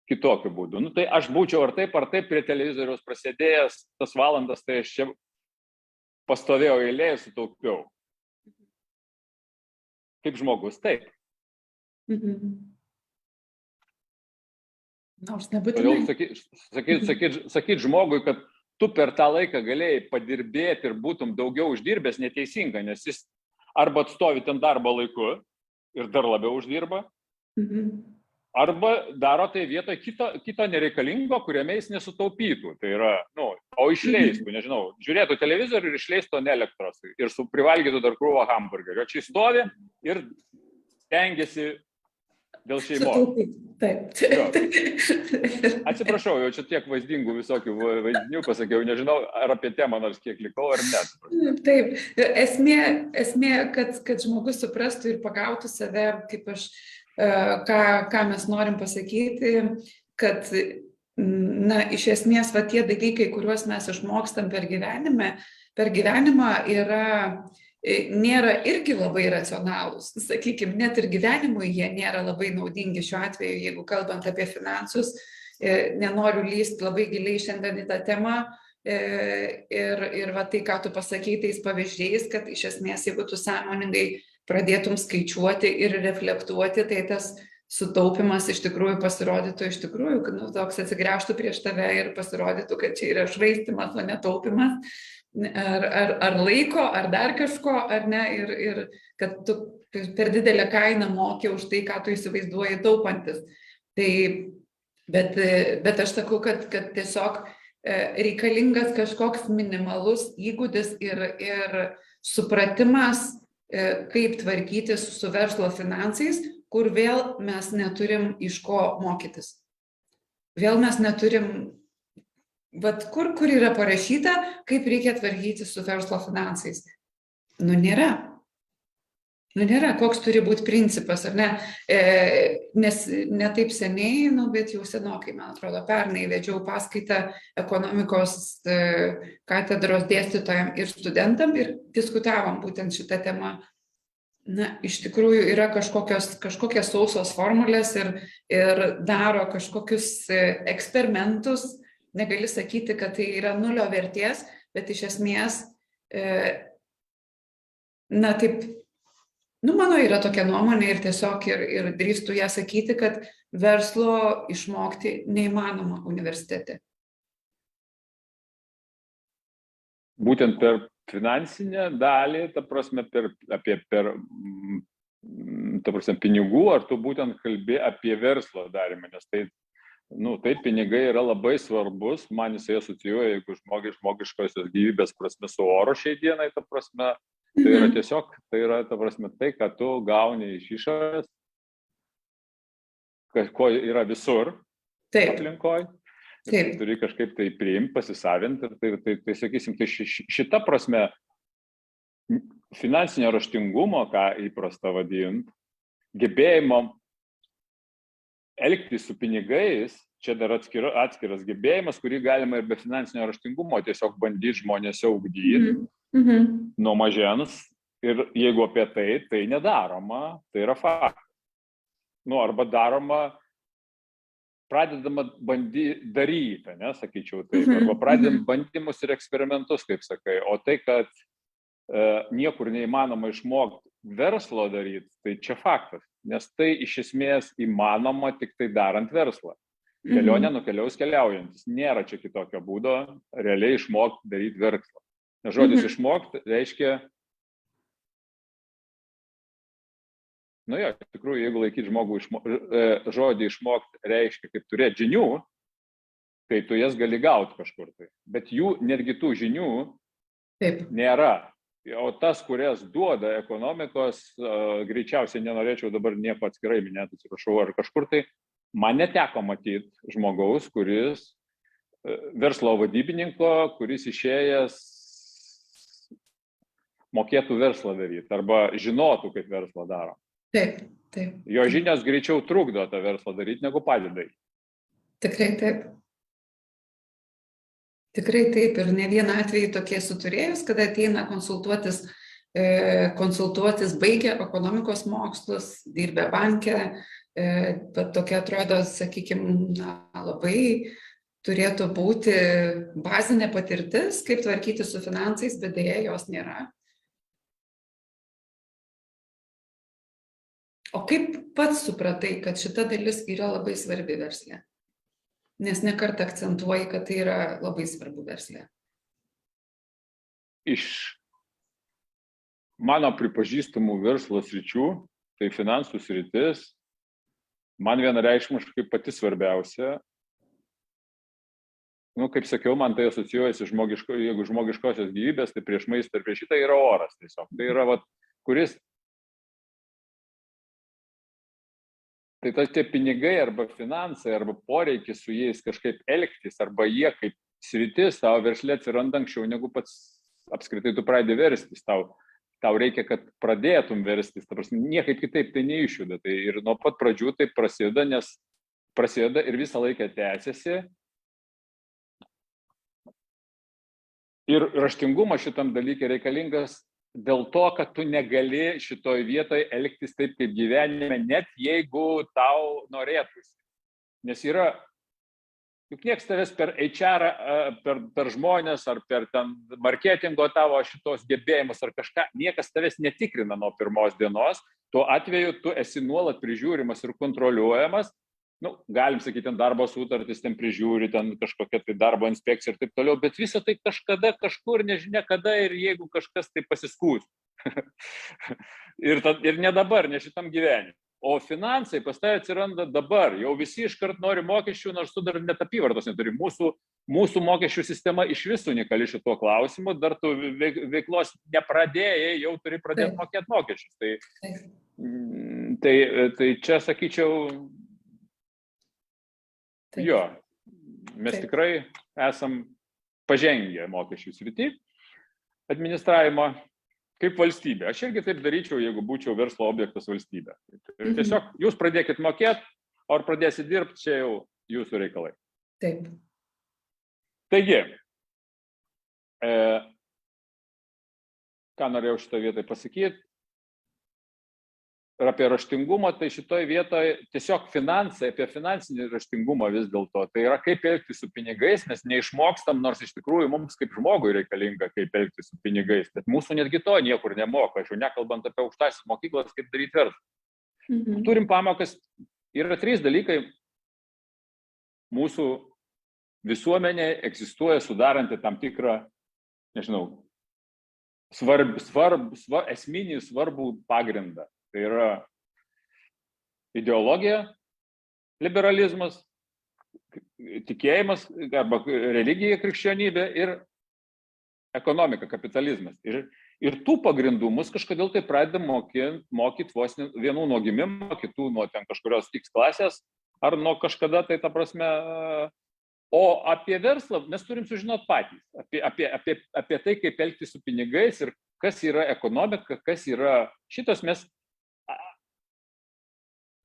kitokiu būdu. Tai aš būčiau ar taip prie televizoriaus prasidėjęs tas valandas, tai aš čia pastovėjau eilėje, sutaupiau. Kaip žmogus, taip. Nors nebūtinai. Sakyt žmogui, kad tu per tą laiką galėjai padirbėti ir būtum daugiau uždirbęs, neteisinga, nes jis arba atstovi ten darbo laiku ir dar labiau uždirba, arba daro tai vietoj kito nereikalingo, kuriame jis nesutaupytų. Tai yra, o išleistų, nežinau, žiūrėtų televizorių ir išleistų ant elektros ir privalgytų dar krūvą hamburgerio. Čia stovi ir stengiasi dėl šeimos. Taip. Atsiprašau, jau čia tiek vaizdingų visokių vaizdinių pasakiau, nežinau, ar apie temą nors kiek likau, ar ne. Taip, esmė, kad žmogus suprastų ir pagautų save, kaip aš, ką mes norim pasakyti, kad, iš esmės, tie dalykai, kuriuos mes išmokstam per gyvenimą nėra irgi labai racionalūs. Sakykime, net ir gyvenimui jie nėra labai naudingi šiuo atveju, jeigu kalbant apie finansus. Nenoriu lysti labai giliai šiandien į tą temą. Ir tai, ką tu pasakei tais pavyzdžiais, kad iš esmės, jeigu tu sąmoningai pradėtum skaičiuoti ir reflektuoti, tai tas sutaupimas iš tikrųjų pasirodytų iš tikrųjų, kad toks atsigręžtų prieš tave ir pasirodytų, kad čia yra švaistymas, o ne taupimas. Ar laiko, ar dar kažko, ar ne, ir kad tu per didelę kainą moki už tai, ką tu įsivaizduoji taupantis. Bet aš sakau, kad tiesiog reikalingas kažkoks minimalus įgūdis ir supratimas, kaip tvarkytis su verslo finansais, kur vėl mes neturim iš ko mokytis. Vėl mes neturim. Kur yra parašyta, kaip reikia tvarkyti su verslo finansais? Nėra. Koks turi būti principas, ar ne? Nes ne taip seniai, bet jau senokai, man atrodo, pernai vedžiau paskaitą ekonomikos katedros dėstytojam ir studentam ir diskutavom būtent šitą temą. Na, iš tikrųjų yra kažkokios sausos formulės ir daro kažkokius eksperimentus. Negali sakyti, kad tai yra nulio vertės, bet iš esmės, na taip, nu mano yra tokia nuomonė ir tiesiog ir drįstu ją sakyti, kad verslo išmokti neįmanoma universitete. Būtent per finansinę dalį, ta prasme, ta prasme, pinigų, ar tu būtent kalbi apie verslo darymą, nes tai, tai pinigai yra labai svarbus, man jisai asocijuoja, jeigu žmogiškosios gyvybės prasme su oru šiai dienai, ta prasme, tai yra tiesiog, ta prasme, tai, ką tu gauni iš išorės, ko yra visur aplinkoj. Taip. Turi kažkaip tai priimti, pasisavinti ir tai sakysim, tai šita prasme finansinio raštingumo, ką įprasta vadint, gebėjimo elgtis su pinigais, čia dar atskiras gebėjimas, kurį galima ir be finansinio raštingumo tiesiog bandyti žmonėse ugdyti nuo mažens ir jeigu apie tai nedaroma, tai yra faktas. Arba daroma pradedama daryti, sakyčiau taip, arba pradedam bandymus ir eksperimentus, kaip sakai, o tai, kad niekur neįmanoma išmokti verslo daryti, tai čia faktas, nes tai iš esmės įmanoma tik tai darant verslą. Kelionė nukeliaus keliaujantis, nėra čia kitokio būdo realiai išmokti daryti verslą. Nes žodis išmokti reiškia, iš tikrųjų, jeigu laikyti žmogų žodį išmokti reiškia, kaip turėti žinių, tai tu jas gali gauti kažkur tai. Bet jų, netgi tų žinių nėra. O tas, kurias duoda ekonomikos, greičiausiai nenorėčiau dabar nieko atskirai minėti, atsiprašau, ar kažkur tai, man neteko matyti žmogaus, kuris verslo vadybininko, kuris išėjęs mokėtų verslą daryti arba žinotų, kaip verslą daro. Taip. Jo žinios greičiau trukdo tą verslą daryti, negu padeda. Tikrai taip. Tikrai taip. Ir ne vieną atvejį tokie esu turėjus, kada ateina konsultuotis, baigia ekonomikos mokslus, dirbę banke, bet tokia atrodo, sakykime, labai turėtų būti bazinė patirtis, kaip tvarkyti su finansais, bet deja jos nėra. O kaip pats supratai, kad šita dalis yra labai svarbi versle? Nes ne kartą akcentuoji, kad tai yra labai svarbu versle. Iš mano pripažįstamų verslo sričių, tai finansų sritis, man vienareikšmiškai pati svarbiausia. Kaip sakiau, man tai asocijuojasi jeigu žmogiškosios gyvybės, tai prieš maistą ir prieš šitą yra oras tiesiog. Tai yra, kuris tai tie pinigai arba finansai, arba poreikis su jais kažkaip elgtis, arba jie kaip sritis tavo versle atsiranda anksčiau, negu pats apskritai tu pradedi verstis. Tau reikia, kad pradėtum verstis. Ta prasme, niekaip kitaip tai neišjuda. Tai ir nuo pat pradžių tai prasideda, nes prasideda ir visą laiką tęsiasi. Ir raštingumas šitam dalykui reikalingas dėl to, kad tu negali šitoj vietoje elgtis taip, kaip gyvenime, net jeigu tau norėtųsi. Nes yra, juk nieks tavęs per HR, per žmonės, ar per marketingo tavo šitos gebėjimus ar kažką, niekas tavęs netikrina nuo pirmos dienos. Tuo atveju tu esi nuolat prižiūrimas ir kontroliuojamas. Galim sakyti, darbo sutartis prižiūri, kažkokia tai darbo inspekcija ir taip toliau, bet visą tai kažkada, kažkur, nežinia kada ir jeigu kažkas tai pasiskūs. ir ne dabar, ne šitam gyvenime. O finansai pas tai atsiranda dabar. Jau visi iškart nori mokesčių, nors tu dar net apyvartos neturi. Mūsų mokesčių sistema iš vis unikali šituo klausimu, dar tu veiklos nepradėjai, jau turi pradėti mokėti mokesčius. Tai čia sakyčiau, jo, mes tikrai esam pažengę mokesčių srity administravimo kaip valstybė. Aš irgi taip daryčiau, jeigu būčiau verslo objektas valstybė. Tiesiog jūs pradėkit mokėti, ar pradėsit dirbti, čia jau jūsų reikalai. Taip. Taigi, ką norėjau šitą vietą pasakyti, ir apie raštingumą, tai šitoje vietoje tiesiog finansai, apie finansinį raštingumą vis dėlto. Tai yra kaip elgtis su pinigais, mes neišmokstam, nors iš tikrųjų mums kaip žmogui reikalinga, kaip elgtis su pinigais, bet mūsų netgi to niekur nemoko, aš jau nekalbant apie aukštąsias mokyklas, kaip daryti verslą. Turim pamokas, yra 3 dalykai mūsų visuomenė egzistuoja sudaranti tam tikrą, nežinau, esminį svarbų pagrindą. Tai yra ideologija, liberalizmas, tikėjimas arba religija, krikščionybė ir ekonomika, kapitalizmas. Ir tų pagrindų mus kažkodėl tai pradeda mokyti vos vienų nuo gimimo, kitų nuo ten kažkurios X klasės, ar nuo kažkada tai ta prasme. O apie verslą mes turim sužinoti patys, apie tai, kaip elgtis su pinigais ir kas yra ekonomika, kas yra šitas mes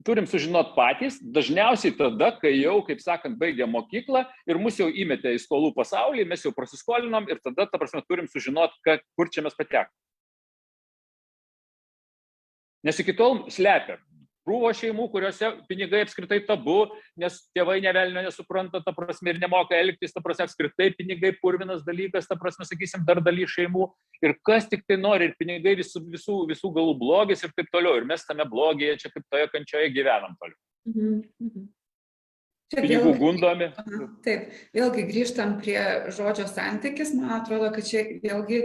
turim sužinoti patys, dažniausiai tada, kai jau, kaip sakant, baigė mokyklą ir mus jau įmetė į skolų pasaulį, mes jau prasiskolinom ir tada, ta prasme, turim sužinoti, kur čia mes patekom. Nes iki tol slepia. Buvo šeimų, kuriuose pinigai apskritai tabu, nes tėvai nevelnio nesupranta, ta prasme, ir nemoka elgtis, ta prasme, apskritai pinigai purvinas dalykas, ta prasme, sakysim, dar dalis šeimų. Ir kas tik tai nori, ir pinigai visų galų blogis ir taip toliau. Ir mes tame blogėje čia kaip toje kančioje gyvenam toliau. Pinigų gundomi. Taip, vėlgi grįžtam prie žodžio santykis, man atrodo, kad čia vėlgi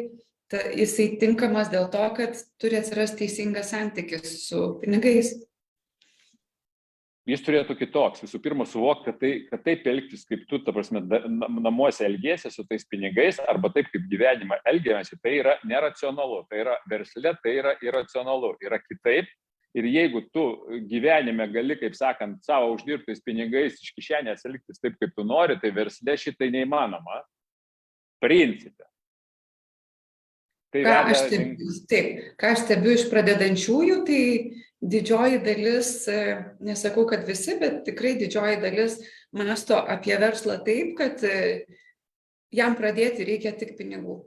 jisai tinkamas dėl to, kad turi atsirasti teisingas santykis su pinigais. Jis turėtų kitoks. Visų pirma, suvokti, kad taip elgtis, kaip tu, ta prasme, namuose elgiesi su tais pinigais, arba taip, kaip gyvenimą elgiamasi, tai yra neracionalu. Tai yra versle, tai yra iracionalu. Yra kitaip. Ir jeigu tu gyvenime gali, kaip sakant, savo uždirbtais pinigais iš kišenės elgtis taip, kaip tu nori, tai versle šitai neįmanoma. Principe. Ką aš stebiu iš pradedančiųjų, tai didžioji dalis, nesakau, kad visi, bet tikrai didžioji dalis mąsto apie verslą taip, kad jam pradėti reikia tik pinigų.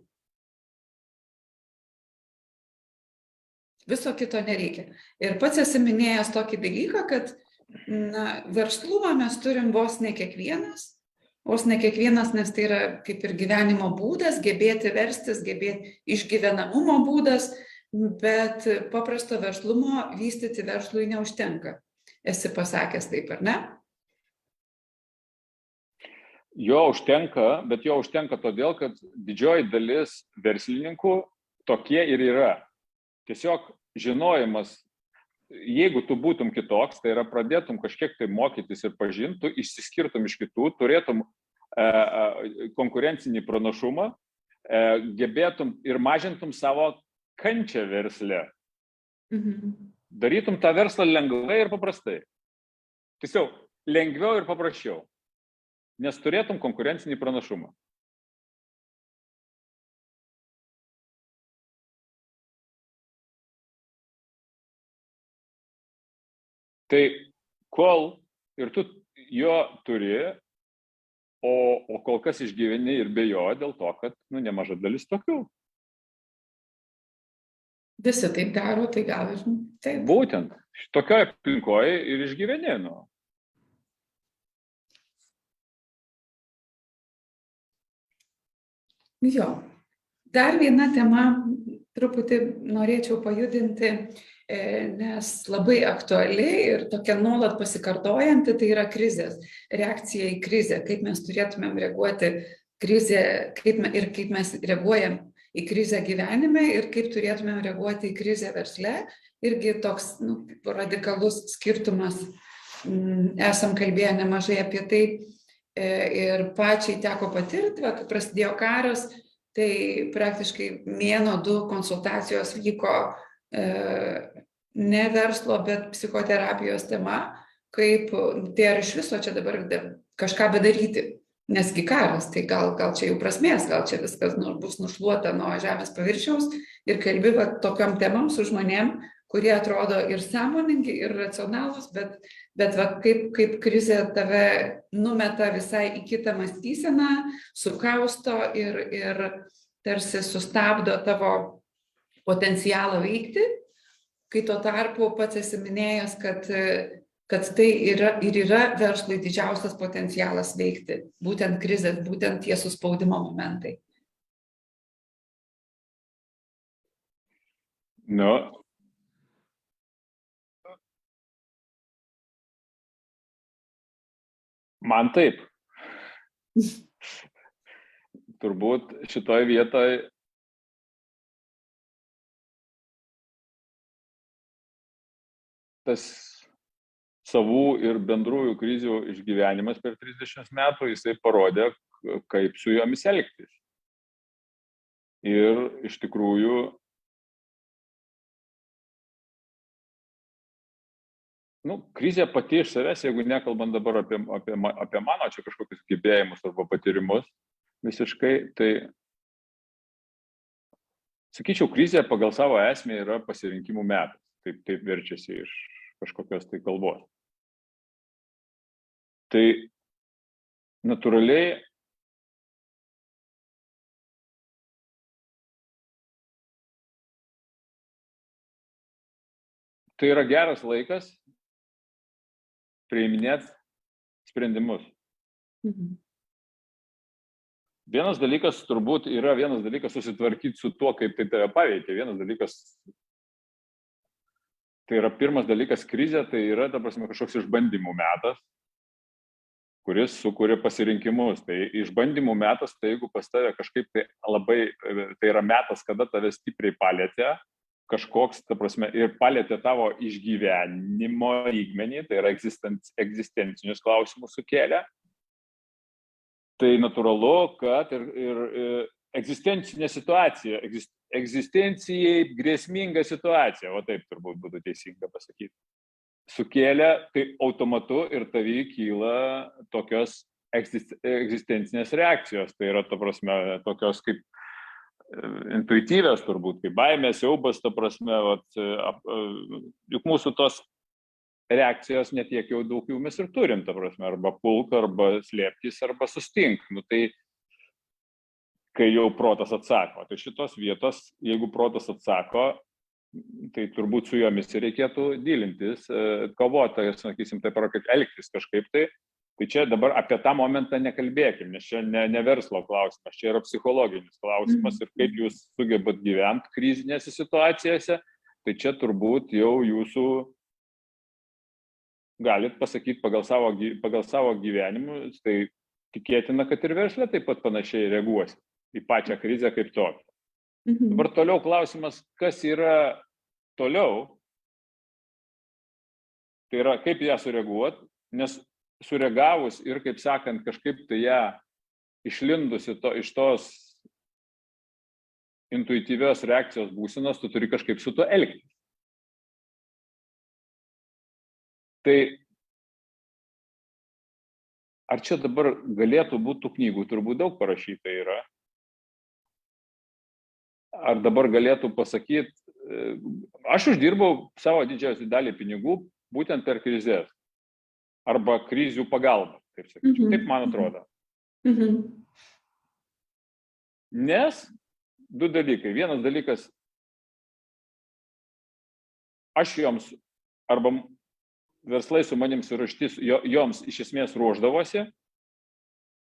Viso kito nereikia. Ir pats esi minėjęs tokį dalyką, kad verslumą mes turim vos ne kiekvienas, nes tai yra kaip ir gyvenimo būdas, gebėti verstis, gebėti išgyvenamumo būdas, bet paprasto verslumo vystyti verslui neužtenka. Esi pasakęs taip, ar ne? Jo užtenka, bet jo užtenka todėl, kad didžioji dalis verslininkų tokie ir yra. Tiesiog žinojimas, jeigu tu būtum kitoks, tai yra pradėtum kažkiek tai mokytis ir pažintų, išsiskirtum iš kitų, turėtum konkurencinį pranašumą, gebėtum ir mažintum savo kančią versle. Darytum tą verslą lengvai ir paprastai. Tiesiog lengviau ir paprasčiau, nes turėtum konkurencinį pranašumą. Tai kol ir tu jo turi, o kol kas išgyveni ir be jo, dėl to, kad nemaža dalis tokių. Visi taip daro, tai gal ir taip. Būtent, tokioje aplinkoje ir išgyveni. Jo. Dar viena tema, truputį norėčiau pajudinti, nes labai aktuali ir tokia nuolat pasikartojanti, tai yra krizės, reakcija į krizę, kaip mes turėtumėm reaguoti krizę ir kaip mes reaguojam į krizę gyvenime ir kaip turėtumėm reaguoti į krizę versle. Irgi toks radikalus skirtumas, esam kalbėję nemažai apie tai ir pačiai teko patirti, kai prasidėjo karas, tai praktiškai 1-2 konsultacijos vyko ne verslo, bet psichoterapijos tema, kaip tai ar iš viso čia dabar kažką bedaryti, nesgi karas, tai gal čia jau prasmės, gal čia viskas bus nušluota nuo žemės paviršiaus ir kalbi tokiom temam su žmonėm, kurie atrodo ir sąmoningi, ir racionalūs, bet kaip krizė tave numeta visai į kitą mąstyseną, sukausto ir tarsi sustabdo tavo potencialą veikti, kai tuo tarpu pats esi minėjęs, kad tai yra verslui didžiausias potencialas veikti, būtent krizės, būtent tie suspaudimo momentai. Nu, man taip. Turbūt šitoj vietoj tas savų ir bendrųjų krizių išgyvenimas per 30 metų, jisai parodė, kaip su jomis elgtis. Ir iš tikrųjų, krizė pati iš savęs, jeigu nekalbant dabar apie mano čia kažkokius gebėjimus arba patyrimus visiškai, tai sakyčiau, krizė pagal savo esmę yra pasirinkimų metas. Taip verčiasi iš kažkokios tai kalbos. Tai natūraliai tai yra geras laikas priiminėti sprendimus. Vienas dalykas turbūt yra susitvarkyti su tuo, kaip tai tave paveikia. Vienas dalykas, tai yra pirmas dalykas krizė, tai yra, ta prasme, kažkoks išbandymų metas, kuris sukuria pasirinkimus. Tai išbandymų metas, tai jeigu pas tave kažkaip tai labai, tai yra metas, kada tave stipriai palėtė, kažkoks, ta prasme, ir palėtė tavo išgyvenimo lygmenį, tai yra egzistencinius klausimus sukėlė, tai natūralu, kad ir egzistencinė situacija, egzistencijai grėsminga situacija, o taip turbūt būtų teisinga pasakyti, sukėlė, tai automatu ir tavy kyla tokios egzistencinės reakcijos, tai yra, ta prasme, tokios kaip intuityvios turbūt, kaip baimė, siaubas, ta prasme, juk mūsų tos reakcijos netiek jau daug jų mes ir turim, ta prasme, arba pulk, arba slėptis, arba sustink. Tai kai jau protas atsako. Tai šitos vietos, jeigu protas atsako, tai turbūt su jomis reikėtų dylintis, kovoti, sakysim, taip ar kaip elgtis kažkaip tai. Tai čia dabar apie tą momentą nekalbėkim, nes čia ne verslo klausimas, čia yra psichologinis klausimas ir kaip jūs sugebat gyventi krizinėse situacijose, tai čia turbūt jau jūsų galit pasakyti pagal savo gyvenimus, tai tikėtina, kad ir versle taip pat panašiai reaguosi į pačią krizę kaip tokią. Dabar toliau klausimas, kas yra toliau, tai yra kaip ją sureaguoti, nes sureagavus ir, kaip sakant, kažkaip tai ją išlindusi iš tos intuityvios reakcijos būsenos, tu turi kažkaip su tuo elgtis. Tai ar čia dabar galėtų būti tų knygų, turbūt daug parašyta yra. Ar dabar galėtų pasakyti, aš uždirbau savo didžiausią dalį pinigų būtent per krizės arba krizių pagalbą, taip sakyčiau. Taip man atrodo. Nes du dalykai. Vienas dalykas, aš joms arba verslai su manim suraštis, joms iš esmės ruoždavosi,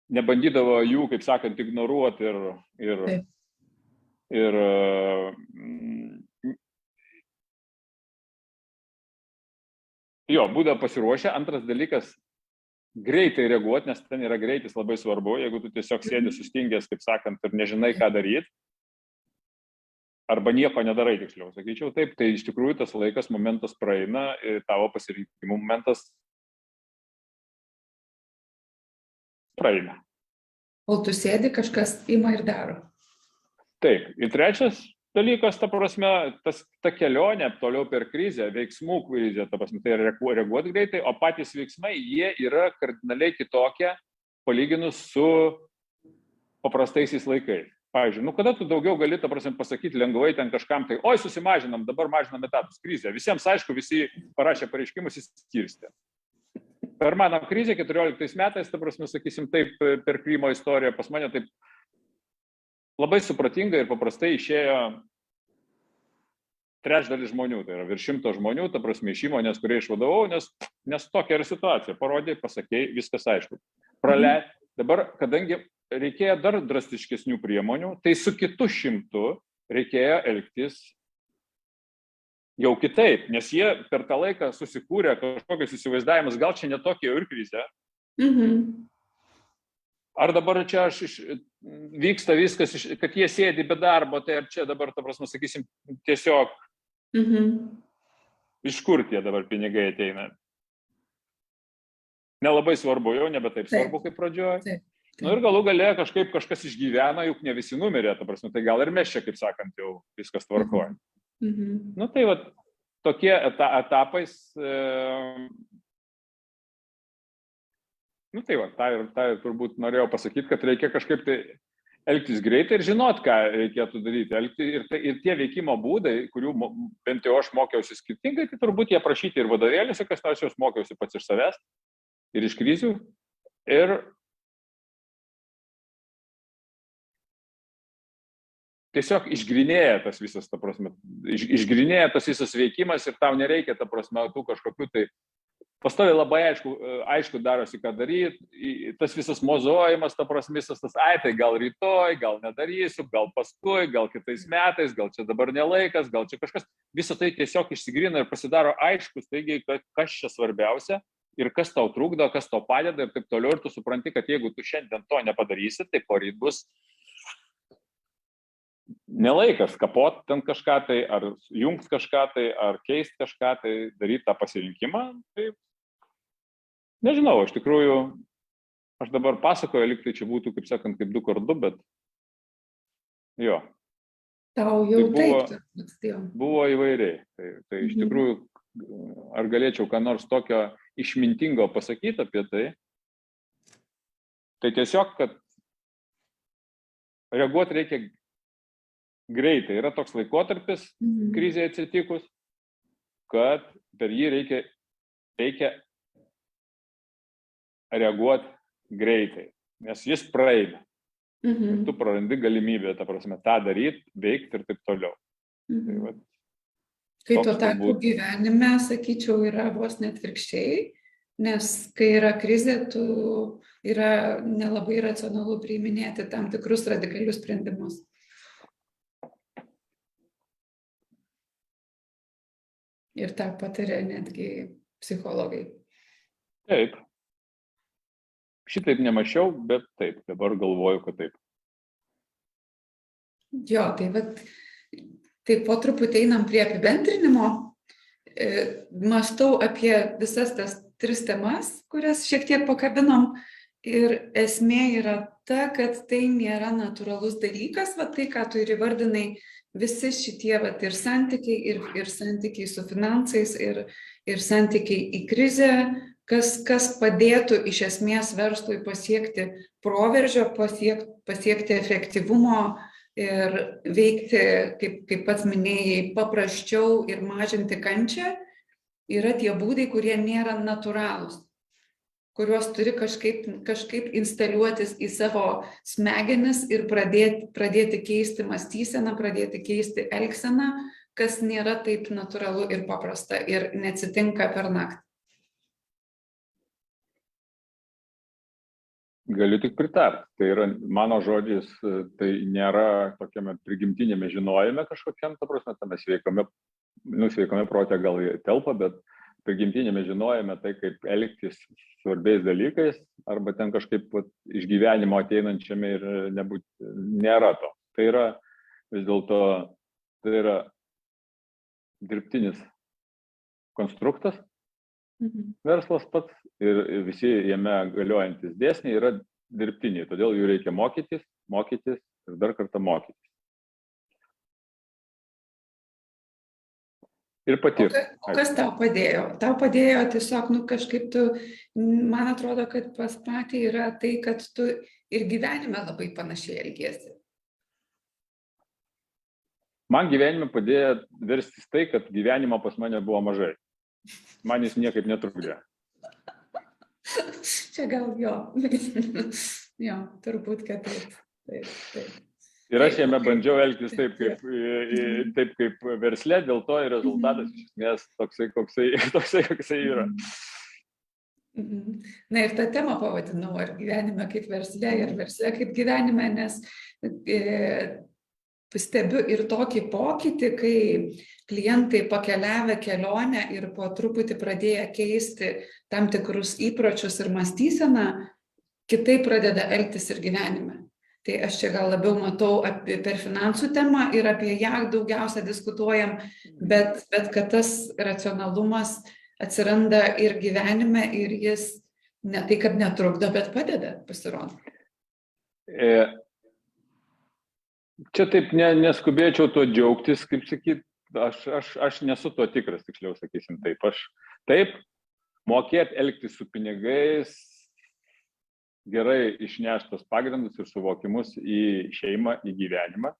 nebandydavo jų, kaip sakant, ignoruoti ir būdavo pasiruošę. Antras dalykas, greitai reaguoti, nes ten yra greitis labai svarbu, jeigu tu tiesiog sėdi sustingęs, kaip sakant, ir nežinai, ką daryti, arba nieko nedarai, tiksliau sakyčiau, taip, tai iš tikrųjų tas laikas, momentas praeina ir tavo pasirinkimų momentas praeina. Kol tu sėdi, kažkas ima ir daro. Taip, ir trečias dalykas, ta prasme, ta kelionė toliau per krizę, veiksmų krizę, ta prasme, tai reaguoti greitai, o patys veiksmai, jie yra kardinaliai kitokie, palyginus su paprastaisiais laikais. Pavyzdžiui, kada tu daugiau gali, ta prasme, pasakyti lengvai ten kažkam, tai oi, susimažinam, dabar mažinam etatus, krizę. Visiems aišku, visi parašė pareiškimus, įskirstė. Per mano krizę 14 metais, ta prasme, sakysim, taip, per Krymo istoriją pas mane taip labai supratingai ir paprastai išėjo trečdalis žmonių, tai yra virš 100 žmonių, ta prasme, iš įmonės, kurie išvadovau, nes tokia yra situacija. Parodė, pasakėjai, viskas aišku. Dabar, kadangi reikėjo dar drastiškesnių priemonių, tai su kitu 100 reikėjo elgtis jau kitaip, nes jie per tą laiką susikūrė kažkokius įsivaizdavimus, gal čia netokia jau ir krizė. Ar dabar čia vyksta viskas, kad jie sėdi be darbo, tai ar čia dabar, ta prasme, sakysim, tiesiog iš kur tie dabar pinigai ateina? Nelabai svarbu, jau nebe taip svarbu kaip pradžioje. Nu ir galų gale kažkas išgyvena, juk ne visi numirė, ta prasme, tai gal ir mes čia, kaip sakant, jau viskas tvarkoja. Nu tai va, tokie etapais, nu tai va, tą ir turbūt norėjau pasakyti, kad reikia kažkaip tai elgtis greitai ir žinot, ką reikėtų daryti. Ir tie veikimo būdai, kurių bent jau aš mokiausi skirtingai, tai turbūt jie prašyti ir vadovėliuose, kas nors jos mokiausi pats iš savęs ir iš krizių. Ir tiesiog išgrinėja tas visas, ta prasme, išgrinėja tas visas veikimas ir tau nereikia, ta prasme, tų kažkokių tai pastoviai labai aišku darosi, ką daryti, tas visas mozojimas, ta prasme, visas tas, tai gal rytoj, gal nedarysiu, gal paskui, gal kitais metais, gal čia dabar nelaikas, gal čia kažkas, visą tai tiesiog išsigrina ir pasidaro aiškus, taigi, kas čia svarbiausia ir kas tau trukdo, kas tau padeda ir taip toliau, ir tu supranti, kad jeigu tu šiandien to nepadarysi, tai poryt bus nelaikas kapot ten kažką tai, ar jungt kažką tai, ar keist kažką tai, daryti tą pasirinkimą. Tai nežinau, iš tikrųjų, aš dabar pasakoju, lyg tai čia būtų, kaip sakant, kaip 2x2, bet jo. Tau jau buvo įvairiai. Tai iš tikrųjų, ar galėčiau ką nors tokio išmintingo pasakyti apie tai, tai tiesiog, kad reaguoti reikia greitai. Yra toks laikotarpis krizėje atsitikus, kad per jį reikia reaguoti greitai, nes jis praeina. Ir tu prarandi galimybę, ta prasme, tą daryti, veikti ir taip toliau. Tai, va, kai tuo tarpu gyvenime, sakyčiau, yra vos net atvirkščiai, nes kai yra krizė, yra nelabai racionalu priiminėti tam tikrus radikalius sprendimus. Ir tą patiria netgi psichologai. Taip. Šitaip nemačiau, bet taip, dabar galvoju, kad taip. Jo, tai po truputį einam prie apibendrinimo. Mąstau apie visas tas 3 temas, kurias šiek tiek pakabinom. Ir esmė yra ta, kad tai nėra natūralus dalykas, tai, ką tu ir įvardinai, visi šitie ir santykiai, ir santykiai su finansais, ir santykiai į krizę, kas padėtų iš esmės verslui pasiekti proveržio, pasiekti efektyvumo ir veikti, kaip pats minėjai, paprasčiau ir mažinti kančią, yra tie būdai, kurie nėra natūralūs, kuriuos turi kažkaip instaliuotis į savo smegenis ir pradėti keisti mąstyseną, pradėti keisti elgseną, kas nėra taip natūralu ir paprasta ir neatsitinka per naktį. Galiu tik pritarti. Tai yra mano žodžiais, tai nėra tokiame prigimtinėme žinojime kažkokiam, ta prasme, tame sveikame prote gal telpa, bet prigimtinėme žinojime tai, kaip elgtis svarbiais dalykais, arba ten kažkaip iš gyvenimo ateinančiame ir nėra to. Tai yra vis dėlto, tai yra dirbtinis konstruktas, verslas pats ir visi jame galiojantis dėsniai yra dirbtiniai, todėl jų reikia mokytis ir dar kartą mokytis. Ir patirti. O kas tau padėjo? Tau padėjo tiesiog, kažkaip tu, man atrodo, kad pas patį yra tai, kad tu ir gyvenime labai panašiai elgiesi. Man gyvenime padėjo verstis tai, kad gyvenimo pas mane buvo mažai. Man jis niekaip netrukdė. Čia gal jo. Jo, turbūt, kad taip. Ir aš jame bandžiau elgtis taip kaip versle, dėl to ir rezultatas iš esmės toksai, koksai yra. Na ir tą temą pavadinau, ar gyvenime kaip versle ir versle kaip gyvenime, nes stebiu ir tokį pokytį, kai klientai pakeliavę kelionę ir po truputį pradėję keisti tam tikrus įpročius ir mąstyseną, kitaip pradeda elgtis ir gyvenime. Tai aš čia gal labiau matau per finansų temą ir apie ją daugiausia diskutuojam, bet kad tas racionalumas atsiranda ir gyvenime ir jis ne tai, kad netrukdo, bet padeda, pasirodo. Čia taip neskubėčiau to džiaugtis, kaip sakyt, aš nesu to tikras, tiksliau sakysim taip. Aš taip mokėt elgtis su pinigais, gerai išneštos pagrindus ir suvokimus į šeimą, į gyvenimą.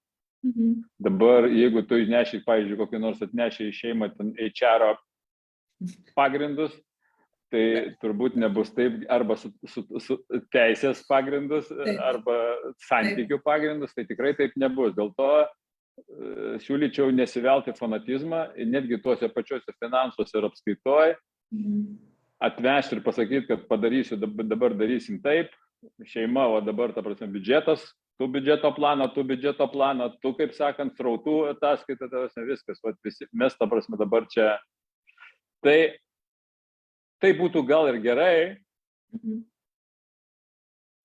Dabar, jeigu tu įneši, pavyzdžiui, kokį nors atneši į šeimą HR pagrindus, tai turbūt nebus taip, arba su teisės pagrindus, arba santykių pagrindus, tai tikrai taip nebus. Dėl to siūlyčiau nesivelti fanatizmą, netgi tuose pačiuose finansuose ir apskaitoj, atvežti ir pasakyti, kad padarysiu, dabar darysim taip, šeima, o dabar, ta prasme, biudžetas, tu biudžeto planą, tu, kaip sakant, srautų ataskaita, viskas, mes, ta prasme, dabar čia. Tai būtų gal ir gerai,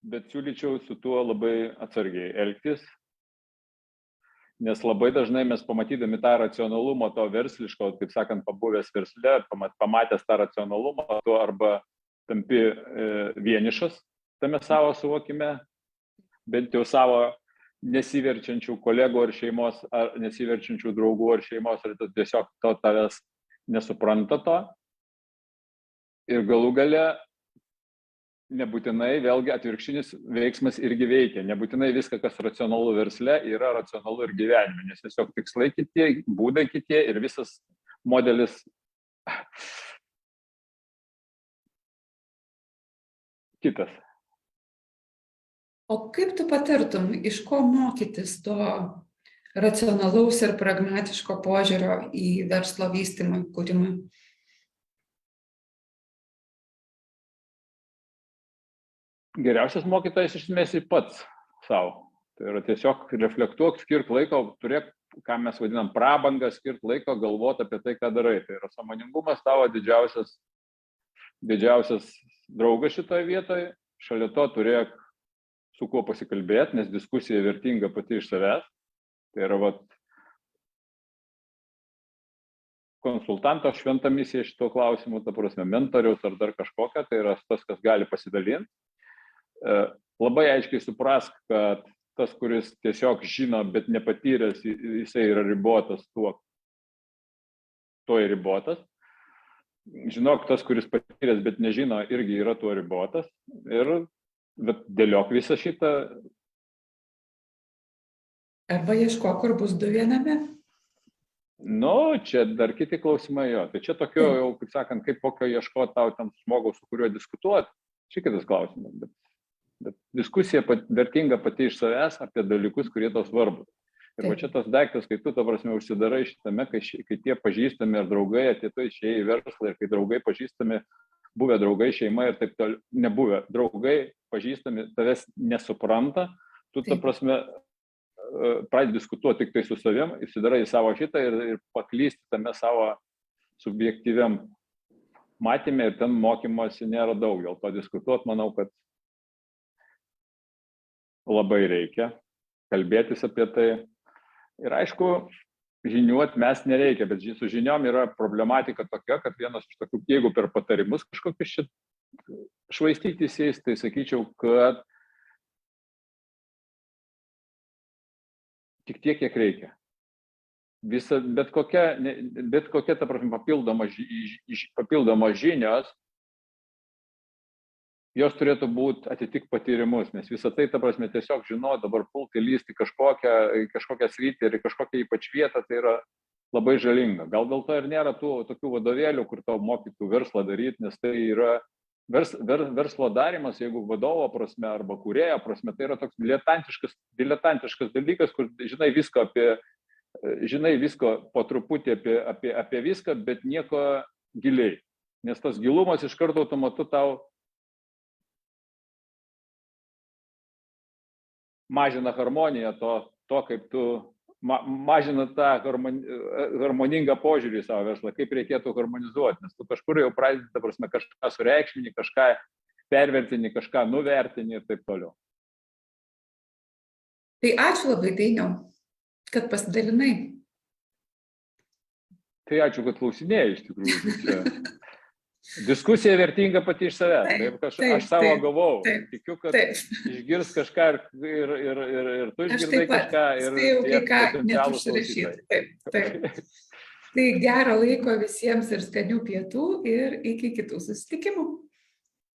bet siūlyčiau su tuo labai atsargiai elgtis, nes labai dažnai mes pamatydami tą racionalumą, to versliško, kaip sakant, pabuvęs versle, pamatęs tą racionalumą, tu arba tampi vienišas tame savo suvokime, bent jau savo nesiverčiančių kolegų ar šeimos, ar nesiverčiančių draugų ar šeimos, ar tiesiog to tavęs nesupranta to. Ir galų gale nebūtinai vėlgi atvirkštinis veiksmas irgi veikia. Nebūtinai viską, kas racionalu versle, yra racionalu ir gyvenime, nes tiesiog tikslai kitie, būdai kitie ir visas modelis kitas. O kaip tu patartum, iš ko mokytis to racionalaus ir pragmatiško požiūrio į verslo vystymą, kūrimą? Geriausias mokytojas iš esmės pats savo. Tai yra tiesiog reflektuok, skirk laiko, turėk, ką mes vadinam prabangą, skirk laiko, galvot apie tai, ką darai. Tai yra sąmoningumas tavo didžiausias draugas šitoje vietoje. Šalia to turėk su kuo pasikalbėti, nes diskusija vertinga pati iš savęs. Tai yra konsultanto šventa misija šito klausimu, ta prasme, mentoriaus ar dar kažkokia, tai yra tas, kas gali pasidalinti. Labai aiškiai suprask, kad tas, kuris tiesiog žino, bet nepatyręs, jisai yra ribotas tuo ir ribotas. Žinok, tas, kuris patyręs, bet nežino, irgi yra tuo ribotas. Bet dėliok visą šitą. Arba ieško, kur bus du viename? Nu, čia dar kiti klausimai jo. Tai čia tokio jau, kaip sakant, kaip kokio ieškoti tau tam žmogaus, su kuriuo diskutuoti. Čia kitas klausimas. Bet diskusija vertinga pati iš savęs apie dalykus, kurie tau svarbus. Ir va čia tas daiktas, kai tu, ta prasme, užsidarai šitame, kai tie pažįstami ar draugai, atėtų išėjai į verslą ir kai draugai pažįstami, buvę draugai, šeima ir taip toliau, nebuvę draugai, pažįstami, tavęs nesupranta, tu, ta prasme, pradedi diskutuoti tik tai su savim, įsidarai į savo šitą ir paklysti tame savo subjektyviam matyme ir ten mokymosi nėra daug. Dėl to diskutuoti, manau, kad labai reikia kalbėtis apie tai. Ir aišku, žiniuot mes nereikia, bet su žiniom yra problematika tokia, kad vienas iš tokių, jeigu per patarimus kažkokius švaistytis jais, tai sakyčiau, kad tik tiek, kiek reikia. Bet kokia ta prasme papildoma žinios, jos turėtų būti atitik patyrimus, nes visą tai, ta prasme, tiesiog žinoti, dabar pulti lysti kažkokią sritį ir kažkokią ypač vietą, tai yra labai žalinga. Gal dėl to ir nėra tokių vadovėlių, kur tau mokytų verslą daryti, nes tai yra verslo darymas, jeigu vadovo prasme arba kūrėjo prasme, tai yra toks diletantiškas dalykas, kur žinai visko po truputį apie viską, bet nieko giliai. Nes tas gilumas iš karto automatu tau mažina harmoniją to kaip tu mažina tą harmoningą požiūrį į savo verslą, kaip reikėtų harmonizuoti, nes tu kažkur jau pradedi, ta prasme, kažką sureikšmini, kažką pervertini, kažką nuvertini ir taip toliau. Tai ačiū labai, Dainiau, kad pasidalinai. Tai ačiū, kad klausinėjai iš tikrųjų. Diskusija vertinga pati iš savęs. Aš savo gavau. Tikiu, kad išgirs kažką ir tu išgirdai kažką. Ir kai ką net užsirašyti. Taip. Tai gero laiko visiems ir skanių pietų ir iki kitų susitikimų.